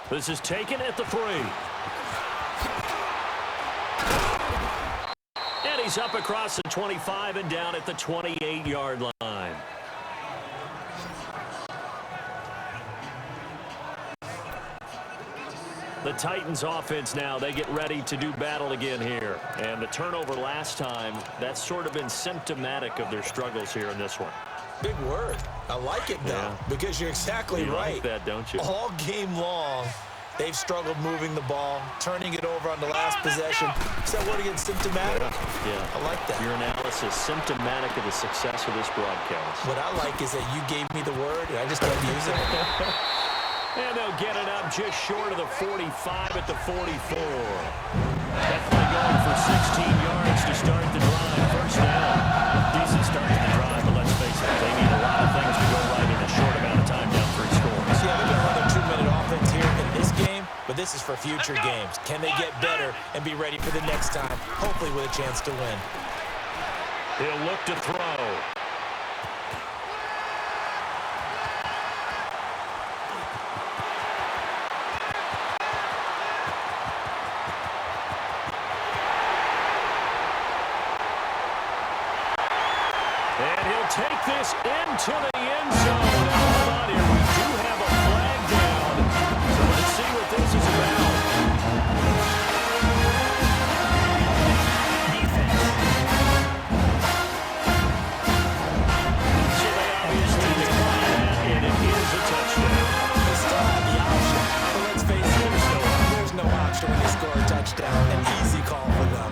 This is taken at the 3. And he's up across the 25 and down at the 28-yard line. The Titans offense now, they get ready to do battle again here. And the turnover last time, that's sort of been symptomatic of their struggles here in this one. Big word. I like it, though, because you're exactly right. You like that, don't you? All game long, they've struggled moving the ball, turning it over on the last possession. Is that word again, symptomatic? Yeah. I like that. Your analysis, symptomatic of the success of this broadcast. What I like is that you gave me the word, and I just kept using it. And they'll get it up just short of the 45 at the 44. Definitely going for 16 yards to start the drive. First down. Decent start to the drive, but let's face it, they need a lot of things to go right in a short amount of this is for future games. Can they get better and be ready for the next time, hopefully with a chance to win? He'll look to throw. And he'll take this into the end zone. Now, hold on here. We do have a flag down. So let's see what this is about. So they obviously decline that, and it is a touchdown. They still have the option, but let's face it, there's no option when they score a touchdown. An easy call for them.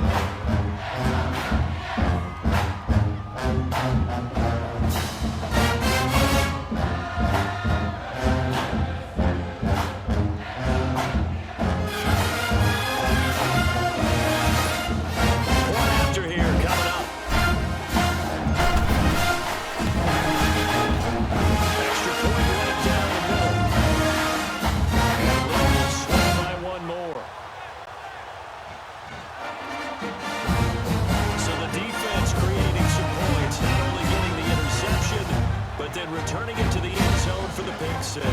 Returning it to the end zone for the pick six.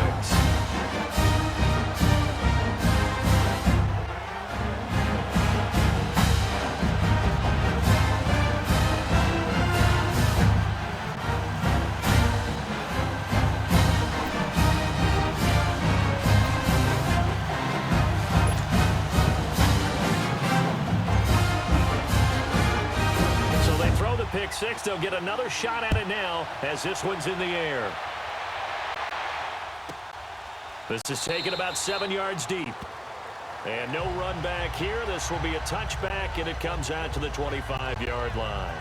Pick six. They'll get another shot at it now as this one's in the air. This is taken about 7 yards deep. And no run back here. This will be a touchback, and it comes out to the 25-yard line.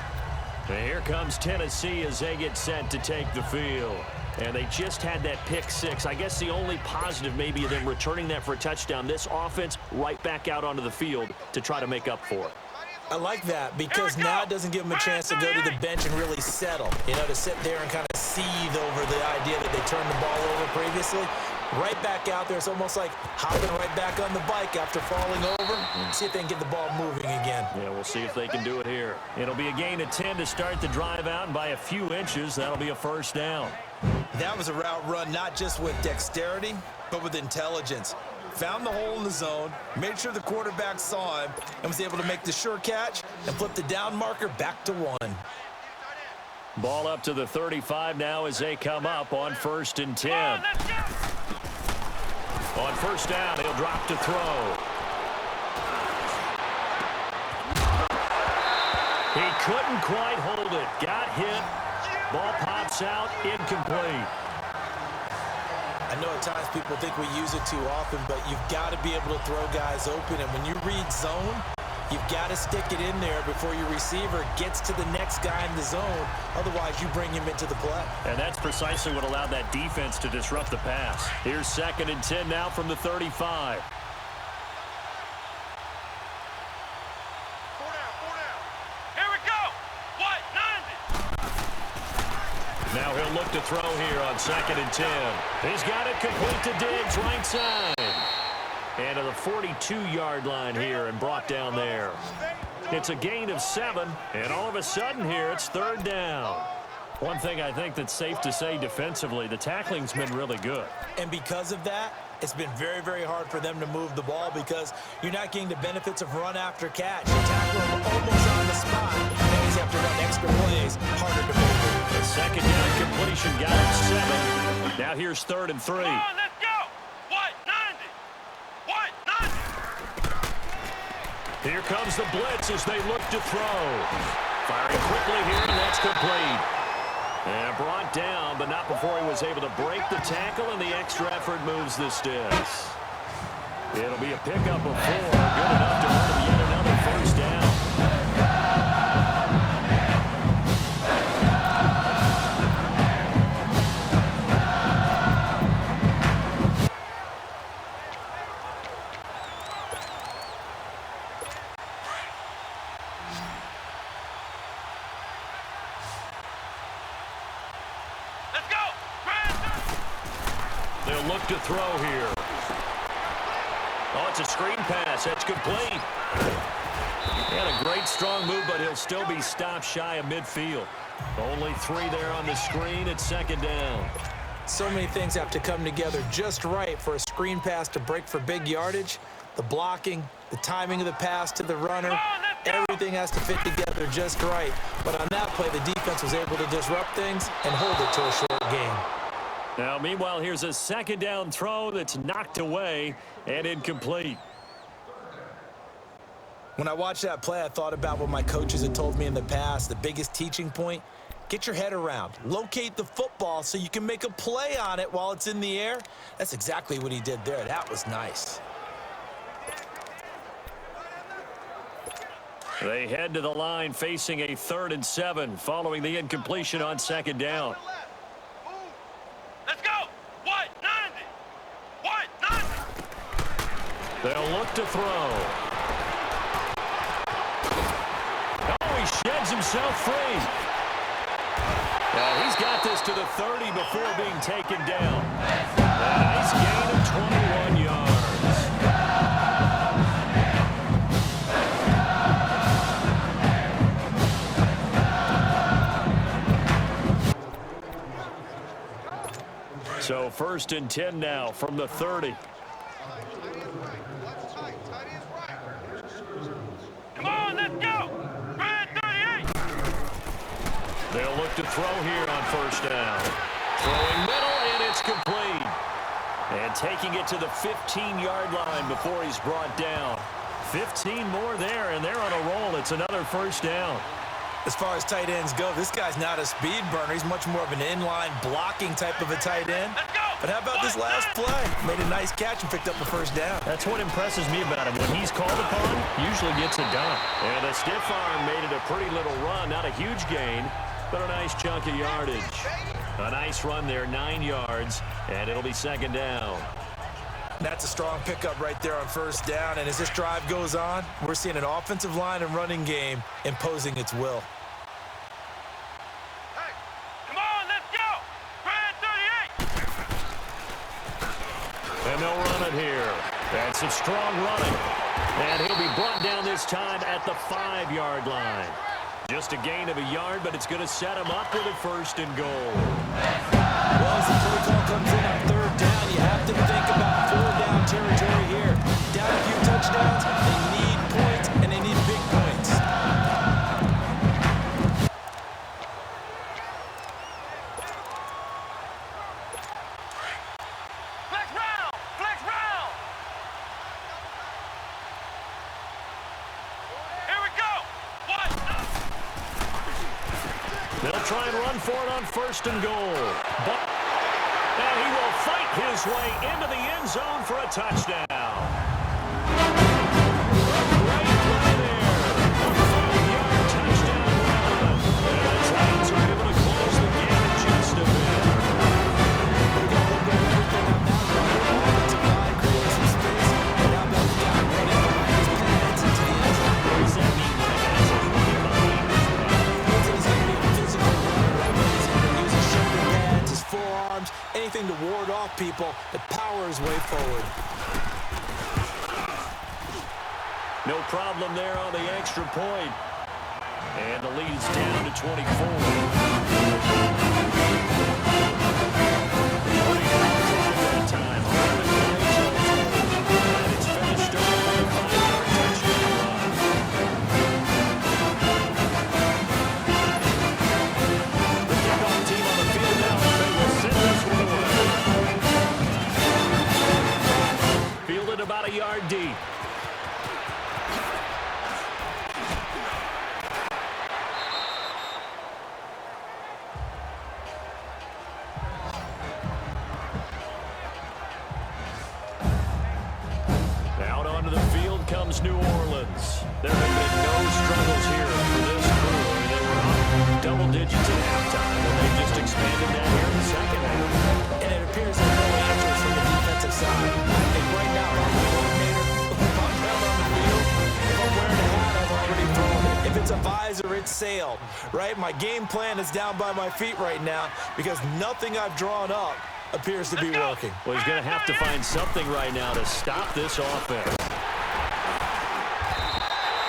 And here comes Tennessee as they get set to take the field. And they just had that pick six. I guess the only positive maybe of them returning that for a touchdown. This offense right back out onto the field to try to make up for it. I like that because now it doesn't give them a chance to go to the bench and really settle, to sit there and kind of seethe over the idea that they turned the ball over previously. Right back out there. It's almost like hopping right back on the bike after falling over. See if they can get the ball moving again. Yeah, we'll see if they can do it here. It'll be a gain of 10 to start the drive out, and by a few inches, that'll be a first down. That was a route run not just with dexterity, but with intelligence. Found the hole in the zone, made sure the quarterback saw him, and was able to make the sure catch and flip the down marker back to 1. Ball up to the 35 now as they come up on 1st and 10. On first down, he'll drop to throw. He couldn't quite hold it. Got hit. Ball pops out, incomplete. I know at times people think we use it too often, but you've got to be able to throw guys open. And when you read zone, you've got to stick it in there before your receiver gets to the next guy in the zone. Otherwise, you bring him into the play. And that's precisely what allowed that defense to disrupt the pass. Here's 2nd and 10 now from the 35. Now he'll look to throw here on 2nd and 10. He's got it complete to Diggs, right side. And to the 42-yard line here and brought down there. It's a gain of 7, and all of a sudden here it's 3rd down. One thing I think that's safe to say defensively, the tackling's been really good. And because of that, it's been very, very hard for them to move the ball because you're not getting the benefits of run after catch. You tackle them almost on the spot. Now you have to run extra plays, harder to move. The 2nd down completion got it 7. Now here's 3rd and 3. Come on, let's go. What? 90. What? 90. Here comes the blitz as they look to throw. Firing quickly here, and that's complete. And brought down, but not before he was able to break the tackle, and the extra effort moves the sticks. It'll be a pickup of 4. Good enough to earn yet another first down. Let's go. They'll look to throw here. Oh, it's a screen pass. That's complete. And a great strong move, but he'll still be stopped shy of midfield. Only 3 there on the screen at second down. So many things have to come together just right for a screen pass to break for big yardage. The blocking, the timing of the pass to the runner, everything has to fit together just right. But on that play, the defense was able to disrupt things and hold it to a short game. Now, meanwhile, here's a second down throw that's knocked away and incomplete. When I watched that play, I thought about what my coaches had told me in the past. The biggest teaching point, get your head around. Locate the football so you can make a play on it while it's in the air. That's exactly what he did there. That was nice. They head to the line facing a 3rd and 7 following the incompletion on second down. Let's go. What? 90. What? 90. They'll look to throw. Oh, he sheds himself free. Now he's got this to the 30 before being taken down. A nice gain of 21 yards. So 1st and 10 now from the 30. Come on, let's go. Red 38. They'll look to throw here on 1st down. Throwing middle, and it's complete. And taking it to the 15-yard line before he's brought down. 15 more there, and they're on a roll. It's another 1st down. As far as tight ends go, this guy's not a speed burner. He's much more of an inline blocking type of a tight end. But how about this last play? Made a nice catch and picked up the 1st down. That's what impresses me about him. When he's called upon, usually gets it done. And a stiff arm made it a pretty little run. Not a huge gain, but a nice chunk of yardage. A nice run there, 9 yards, and it'll be 2nd down. That's a strong pickup right there on 1st down. And as this drive goes on, we're seeing an offensive line and running game imposing its will. Hey, come on, let's go. Red 38. And they'll run it here. That's some strong running. And he'll be brought down this time at the 5-yard line. Just a gain of a yard, but it's going to set him up with a 1st and goal. Well, as the play call comes in on 3rd down, you have to think about 4-down territory here. Down a few touchdowns, they need points, and they need big points. Flex round. Flex round. Here we go. What? They'll try and run for it on 1st and goal. But and he will fight his way into the end zone for a touchdown. Great play there. A 5-yard touchdown run. And the Titans are able to close the game in just a bit. We got a little bit of everything on that run. Offensive line creating some space, and now that's got running behind his pads into the end zone. What does that mean when a guy's running behind his pads? He's going to be a physical runner. That means he's going to use his shoulder pads, his forearms, anything to ward off people that power his way forward. No problem there on the extra point. And the lead is down to 24. About a yard deep. Out onto the field comes New Orleans. There have been no struggles here for this crew. They were up double digits at halftime, and they just expanded that here in the 2nd half. And it appears there's no answers from the defensive side. I think right now, if I'm the coordinator, if I'm down on the field, if I'm wearing a hat, I've already thrown it. If it's a visor, it's sailed, right? My game plan is down by my feet right now because nothing I've drawn up appears to be working. Well, he's going to have to find something right now to stop this offense.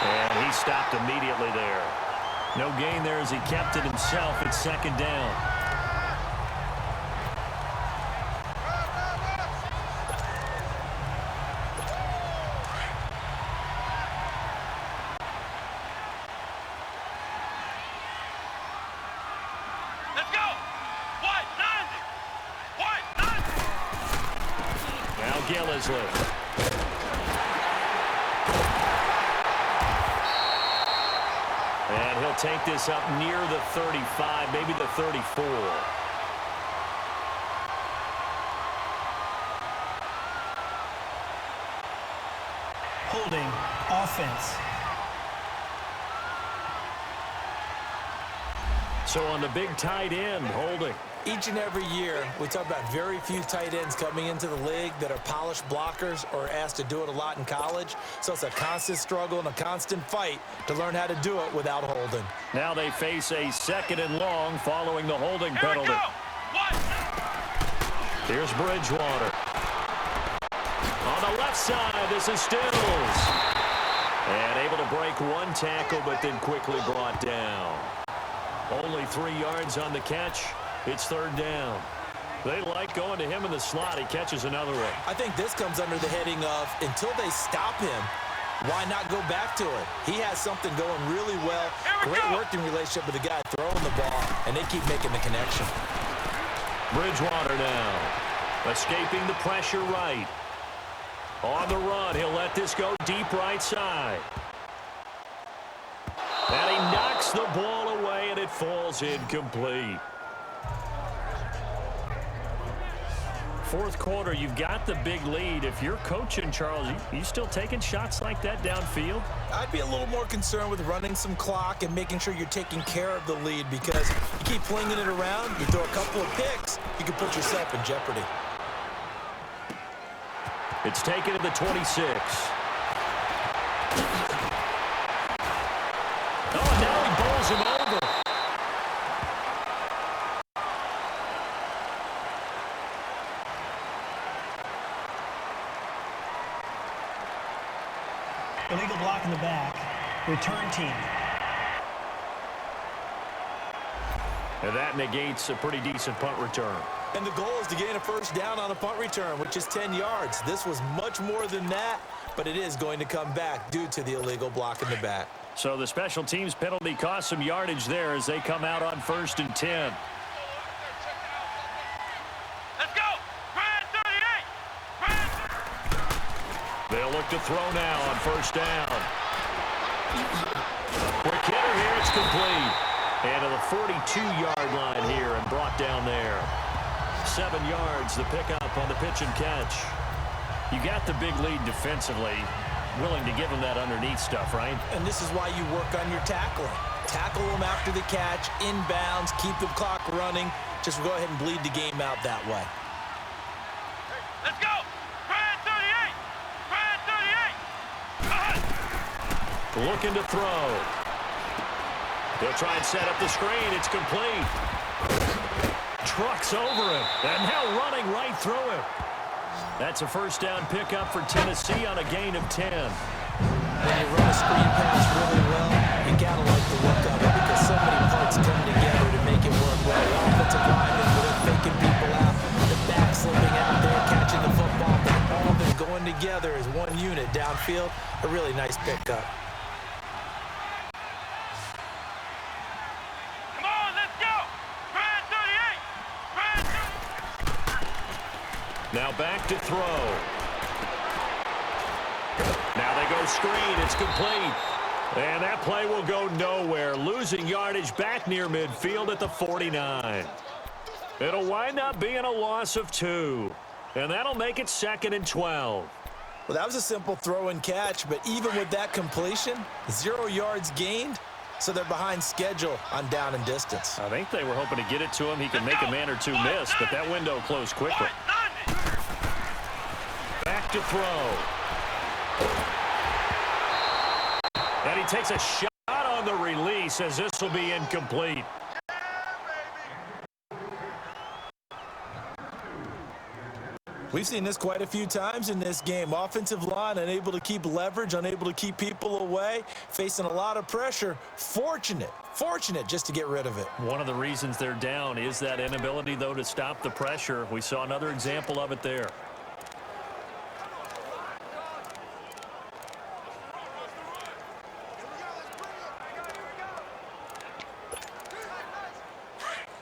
And he stopped immediately there. No gain there as he kept it himself at second down. Let's go. White, 90. White, 90. Now Gillisley. And he'll take this up near the 35, maybe the 34. Holding. Offense. So on the big tight end, holding. Each and every year, we talk about very few tight ends coming into the league that are polished blockers or asked to do it a lot in college. So it's a constant struggle and a constant fight to learn how to do it without holding. Now they face a second and long following the holding Here we penalty. go. White. Here's Bridgewater. On the left side, this is Stills. And able to break one tackle, but then quickly brought down. Only 3 yards on the catch. It's third down. They like going to him in the slot. He catches another one. I think this comes under the heading of until they stop him, why not go back to it? He has something going really well. Great working relationship with the guy throwing the ball, and they keep making the connection. Bridgewater now. Escaping the pressure right. On the run, he'll let this go deep right side. And he knocks the ball away, and it falls incomplete. Fourth quarter, you've got the big lead. If you're coaching, Charles, you still taking shots like that downfield? I'd be a little more concerned with running some clock and making sure you're taking care of the lead, because you keep flinging it around, you throw a couple of picks, you can put yourself in jeopardy. It's taken to the 26. Oh, now he bowls him over. Illegal block in the back. Return team. And that negates a pretty decent punt return. And the goal is to gain a first down on a punt return, which is 10 yards. This was much more than that, but it is going to come back due to the illegal block in the back. So the special teams penalty cost some yardage there as they come out on 1st and 10. Let's go. Grand 38. Grand. They'll look to throw now on 1st down. Quick hitter here, it's complete. And to the 42-yard line here and brought down there. 7 yards, the pickup on the pitch and catch. You got the big lead defensively. Willing to give them that underneath stuff, right? And this is why you work on your tackling. Tackle them after the catch, inbounds, keep the clock running. Just go ahead and bleed the game out that way. Let's go. Grand 38. Grand 38. Looking to throw. He'll try and set up the screen. It's complete. Trucks over him. And now running right through him. That's a first down pickup for Tennessee on a gain of 10. When you run a screen pass really well, you gotta like the look of it because so many parts come together to make it work well. The offensive linemen, they're faking people out, the back slipping out there, catching the football, they've all been going together as one unit downfield. A really nice pickup. Come on, let's go. Grand 38. Grand 38. Now back to throw. Now they go screen. It's complete. And that play will go nowhere. Losing yardage back near midfield at the 49. It'll wind up being a loss of 2. And that'll make it 2nd and 12. Well, that was a simple throw and catch, but even with that completion, 0 yards gained, so they're behind schedule on down and distance. I think they were hoping to get it to him. He can make a man or two miss, but that window closed quickly. Back to throw. And he takes a shot on the release as this will be incomplete. We've seen this quite a few times in this game. Offensive line unable to keep leverage, unable to keep people away, facing a lot of pressure. Fortunate just to get rid of it. One of the reasons they're down is that inability, though, to stop the pressure. We saw another example of it there.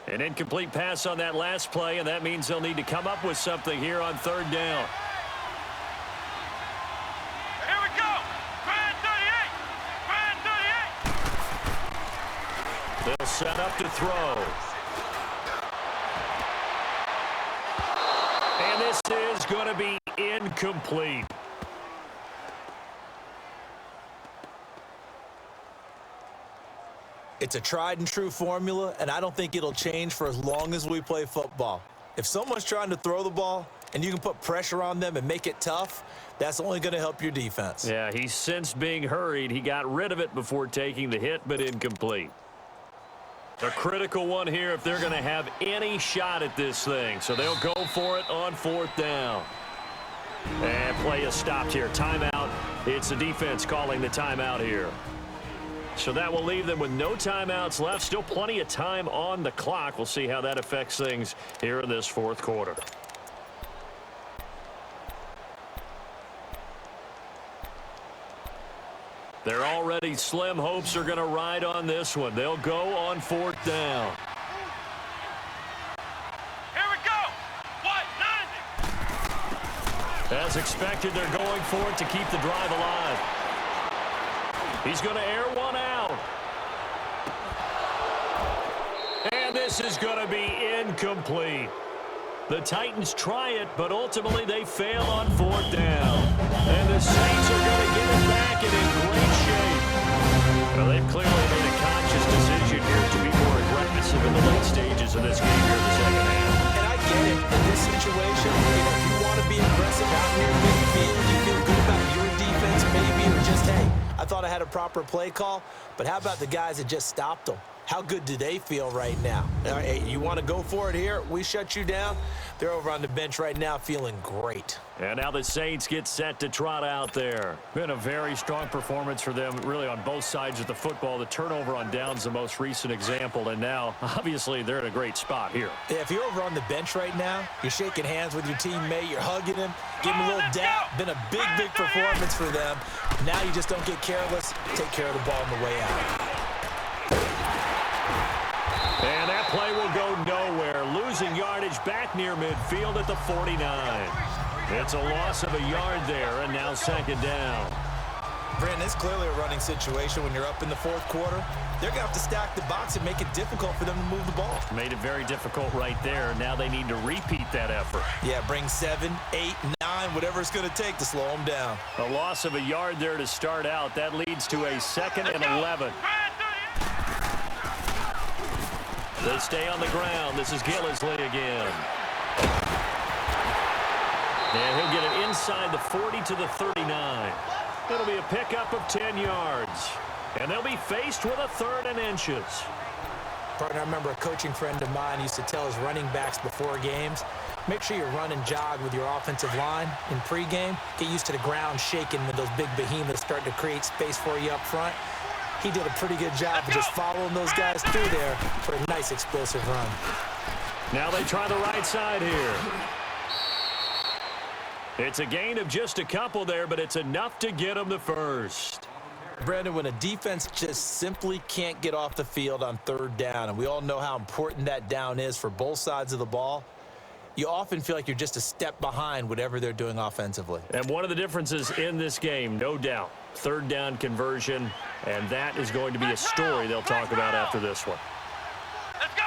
An incomplete pass on that last play, and that means they'll need to come up with something here on third down. Here we go. Grand 38. Grand 38. They'll set up to throw. And this is going to be incomplete. It's a tried and true formula, and I don't think it'll change for as long as we play football. If someone's trying to throw the ball and you can put pressure on them and make it tough, that's only going to help your defense. Yeah, he's sensed being hurried. He got rid of it before taking the hit, but incomplete. A critical one here if they're going to have any shot at this thing. So they'll go for it on fourth down. And play is stopped here. Timeout. It's the defense calling the timeout here. So that will leave them with no timeouts left. Still plenty of time on the clock. We'll see how that affects things here in this fourth quarter. They're already slim hopes are going to ride on this one. They'll go on fourth down. Here we go. What? 90. As expected, they're going for it to keep the drive alive. He's going to air one out. And this is going to be incomplete. The Titans try it, but ultimately they fail on fourth down. And the Saints are going to get it back and in great shape. Well, they've clearly made a conscious decision here to be more aggressive in the late stages of this game here in the second half. And I get it. In this situation, if you want to be aggressive out here in midfield, you feel good about your defense maybe, or just, hey, I thought I had a proper play call, but how about the guys that just stopped them? How good do they feel right now? Hey, you want to go for it here? We shut you down. They're over on the bench right now feeling great. And now the Saints get set to trot out there. Been a very strong performance for them, really, on both sides of the football. The turnover on downs the most recent example, and now, obviously, they're in a great spot here. Yeah, if you're over on the bench right now, you're shaking hands with your teammate, you're hugging him, giving him a little dap. Been a big performance for them. Now you just don't get careless. Take care of the ball on the way out. And that play will go nowhere. Losing yardage back near midfield at the 49. It's a loss of a yard there, and now second down. Brandon, it's clearly a running situation when you're up in the fourth quarter. They're going to have to stack the box and make it difficult for them to move the ball. Made it very difficult right there. Now they need to repeat that effort. Yeah, bring 7, 8, 9, whatever it's going to take to slow them down. A loss of a yard there to start out. That leads to a second and 11. They stay on the ground. This is Gillisley again. And he'll get it inside the 40 to the 39. It'll be a pickup of 10 yards. And they'll be faced with a third and inches. Partner, I remember a coaching friend of mine used to tell his running backs before games, make sure you run and jog with your offensive line in pregame. Get used to the ground shaking when those big behemoths start to create space for you up front. He did a pretty good job of just following those guys through there for a nice explosive run. Now they try the right side here. It's a gain of just a couple there, but it's enough to get them the first. Brandon, when a defense just simply can't get off the field on third down, and we all know how important that down is for both sides of the ball, you often feel like you're just a step behind whatever they're doing offensively. And one of the differences in this game, no doubt, third down conversion, and that is going to be a story they'll talk about after this one. Let's go.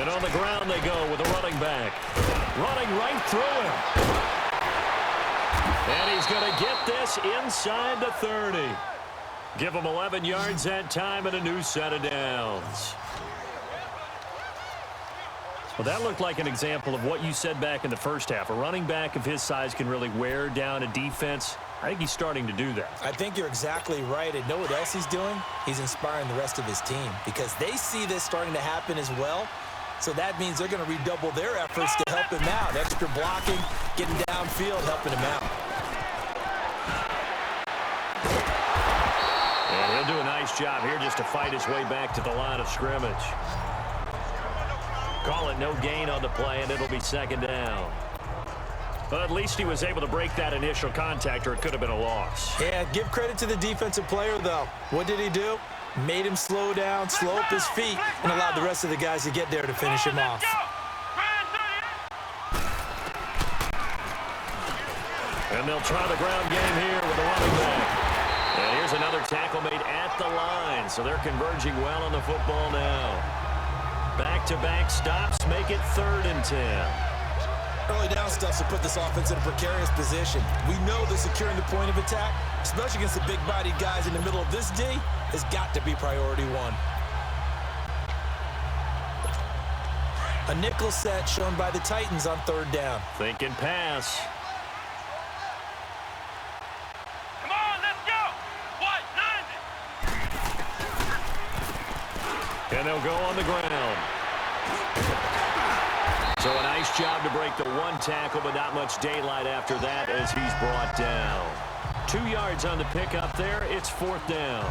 And on the ground they go with a running back. Running right through him. And he's going to get this inside the 30. Give him 11 yards that time and a new set of downs. Well, that looked like an example of what you said back in the first half. A running back of his size can really wear down a defense. I think he's starting to do that. I think you're exactly right. And know what else he's doing? He's inspiring the rest of his team because they see this starting to happen as well. So that means they're going to redouble their efforts to help him out. Extra blocking, getting downfield, helping him out. And he'll do a nice job here just to fight his way back to the line of scrimmage. Call it no gain on the play, and it'll be second down. But at least he was able to break that initial contact, or it could have been a loss. Yeah, give credit to the defensive player, though. What did he do? Made him slow down, slow up his feet, and allowed the rest of the guys to get there to finish him off. And they'll try the ground game here with the running back. And here's another tackle made at the line, so they're converging well on the football now. Back-to-back stops make it 3rd and 10. Early down stuff to put this offense in a precarious position. We know that securing the point of attack, especially against the big-bodied guys in the middle of this D, has got to be priority one. A nickel set shown by the Titans on 3rd down. Thinking pass. Come on, let's go. What? 90. And they'll go on the ground. So a nice job to break the one tackle, but not much daylight after that as he's brought down. 2 yards on the pickup there. It's 4th down.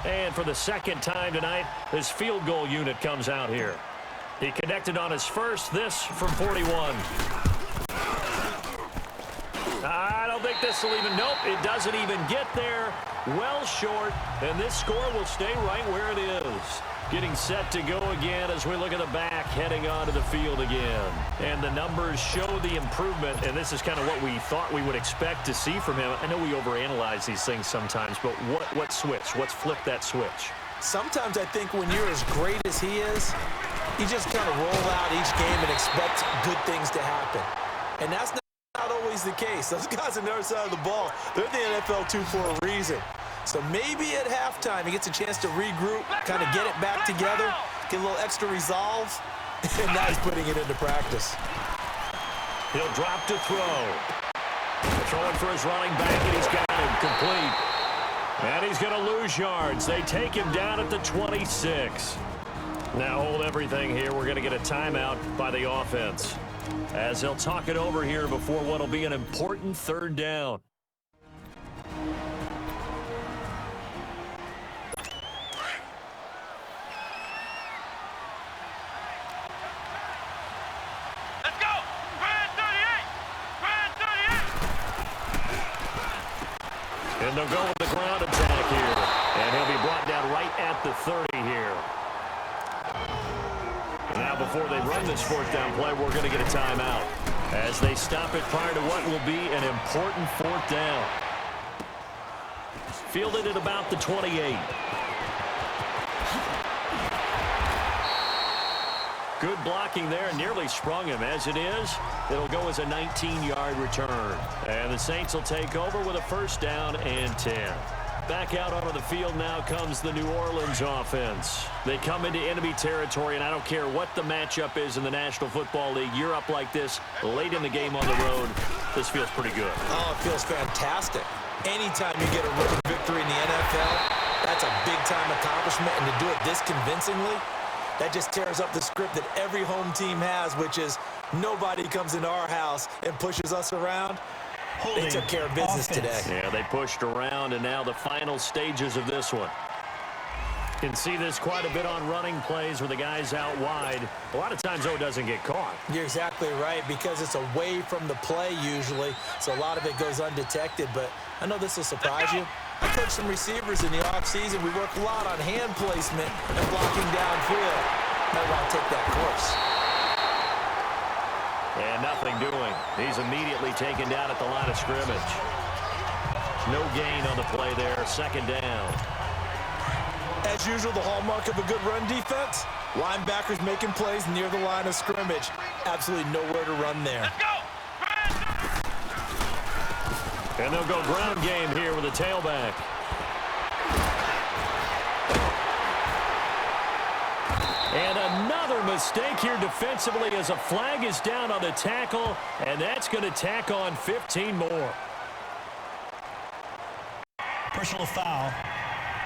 And for the second time tonight, his field goal unit comes out here. He connected on his first, this from 41. I don't think this will even, nope, it doesn't even get there. Well short, and this score will stay right where it is. Getting set to go again as we look at the back, heading onto the field again. And the numbers show the improvement, and this is kind of what we thought we would expect to see from him. I know we overanalyze these things sometimes, but what switch? What's flipped that switch? Sometimes I think when you're as great as he is, you just kind of roll out each game and expect good things to happen. And that's not always the case. Those guys on the other side of the ball, they're in the NFL 2 for a reason. So maybe at halftime he gets a chance to regroup, kind of get it back together, get a little extra resolve, and now he's putting it into practice. He'll drop to throw. Throwing for his running back, and he's got him complete. And he's going to lose yards. They take him down at the 26. Now hold everything here. We're going to get a timeout by the offense, as they'll talk it over here before what will be an important 3rd down. Let's go. Grand 38. Grand 38. And they'll go with the ground attack here. And he'll be brought down right at the 30 here. Now before they run this 4th down play, we're going to get a timeout as they stop it prior to what will be an important 4th down. Fielded at about the 28. Good blocking there, nearly sprung him. As it is, it'll go as a 19-yard return. And the Saints will take over with a 1st down and 10. Back out onto the field now comes the New Orleans offense. They come into enemy territory, and I don't care what the matchup is in the National Football League. You're up like this late in the game on the road. This feels pretty good. Oh, it feels fantastic. Anytime you get a road victory in the NFL, that's a big-time accomplishment, and to do it this convincingly, that just tears up the script that every home team has, which is nobody comes into our house and pushes us around. They took care of business today. Yeah, they pushed around, and now the final stages of this one. You can see this quite a bit on running plays where the guy's out wide. A lot of times, though, it doesn't get caught. You're exactly right, because it's away from the play usually, so a lot of it goes undetected. But I know this will surprise you. I coached some receivers in the offseason. We work a lot on hand placement and blocking downfield. Might want to take that course. And nothing doing. He's immediately taken down at the line of scrimmage. No gain on the play there. 2nd down. As usual, the hallmark of a good run defense, linebackers making plays near the line of scrimmage. Absolutely nowhere to run there. Let's go. And they'll go ground game here with a tailback. And another mistake here defensively as a flag is down on the tackle, and that's going to tack on 15 more. Personal foul,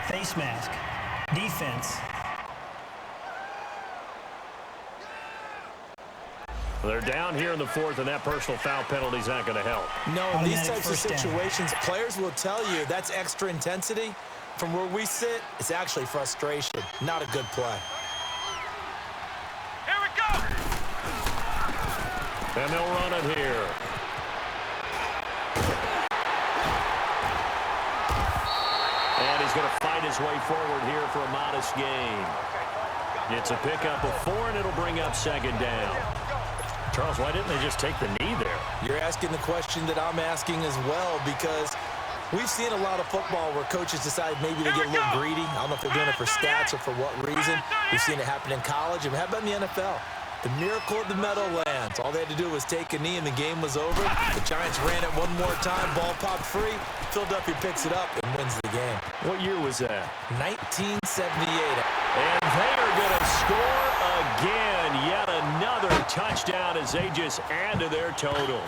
face mask, defense. They're down here in the fourth, and that personal foul penalty is not going to help. No, in these Automatic types of first down. situations, players will tell you that's extra intensity. From where we sit, it's actually frustration, not a good play. Here we go. And they'll run it here. And he's going to fight his way forward here for a modest gain. It's a pickup of 4, and it'll bring up second down. Charles, why didn't they just take the knee there? You're asking the question that I'm asking as well, because we've seen a lot of football where coaches decide maybe to get a little greedy. I don't know if they're doing it for stats or for what reason. We've seen it happen in college. And how about in the NFL? The miracle of the Meadowlands. All they had to do was take a knee and the game was over. The Giants ran it one more time. Ball popped free. Philadelphia picks it up and wins the game. What year was that? 1978. And they are going to score again. Yet another touchdown as they just add to their total.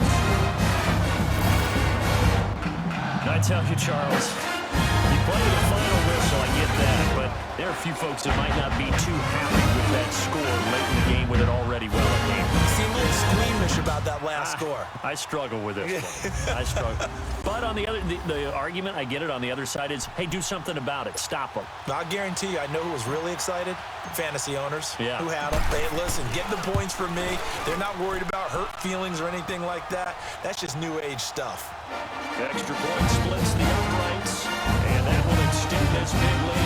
I tell you, Charles, you play the final whistle, I get that, but there are a few folks that might not be too happy with that score late in the game with it already well in hand. You seem a little squeamish about that last score. I struggle with this one. I struggle. But on the other, the argument, I get it, on the other side is, hey, do something about it. Stop them. I guarantee you, I know who was really excited. Fantasy owners Yeah. who had them. Hey, listen, get the points for me. They're not worried about hurt feelings or anything like that. That's just new age stuff. Extra point splits the uprights, and that will extend this big lead.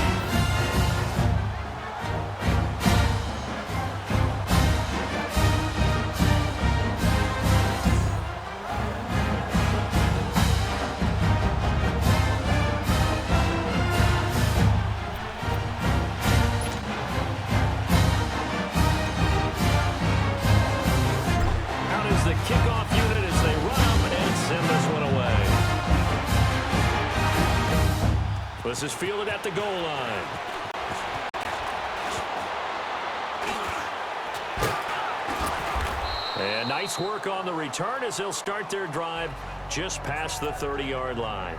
Out is the kickoff unit as they run up and send this one away. This is fielded at the goal line. And nice work on the return as they'll start their drive just past the 30-yard line.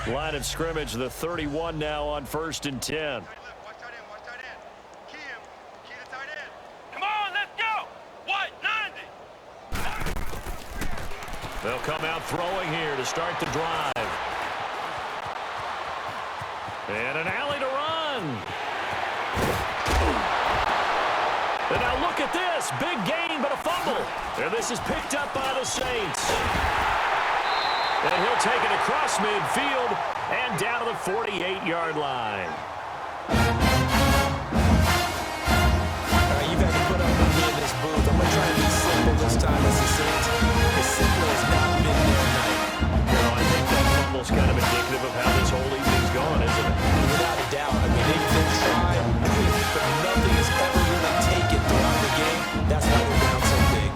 Line of scrimmage, the 31 now on 1st and 10. Watch tight end, watch tight end. Key him. Key the tight end. Come on, let's go. What? 90. They'll come out throwing here to start the drive. And an alley to run. And now look at this. Big gain, but a fumble. And this is picked up by the Saints. And he'll take it across midfield and down to the 48-yard line. You've had to put up with me in this booth. I'm going to try to be simple this time as the Saints. As simple as not been their night. You know, I think that fumble's kind of indicative of how this whole evening's gone, isn't it? Without a doubt. I mean, they've tried, but nothing has ever really taken throughout the game. That's why they're down so big.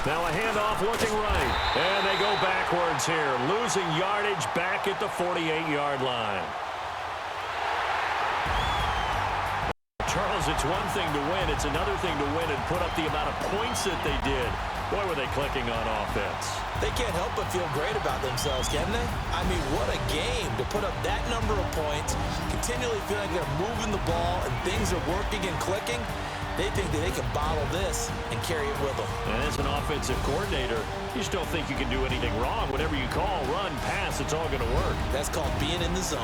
Now a handoff looking right. And they go backwards here. Losing yardage back at the 48-yard line. Charles, it's one thing to win. It's another thing to win and put up the amount of points that they did. Boy, were they clicking on offense. They can't help but feel great about themselves, can they? I mean, what a game to put up that number of points, continually feel like they're moving the ball and things are working and clicking. They think that they can bottle this and carry it with them. And as an offensive coordinator, you just don't think you can do anything wrong. Whatever you call, run, pass, it's all going to work. That's called being in the zone.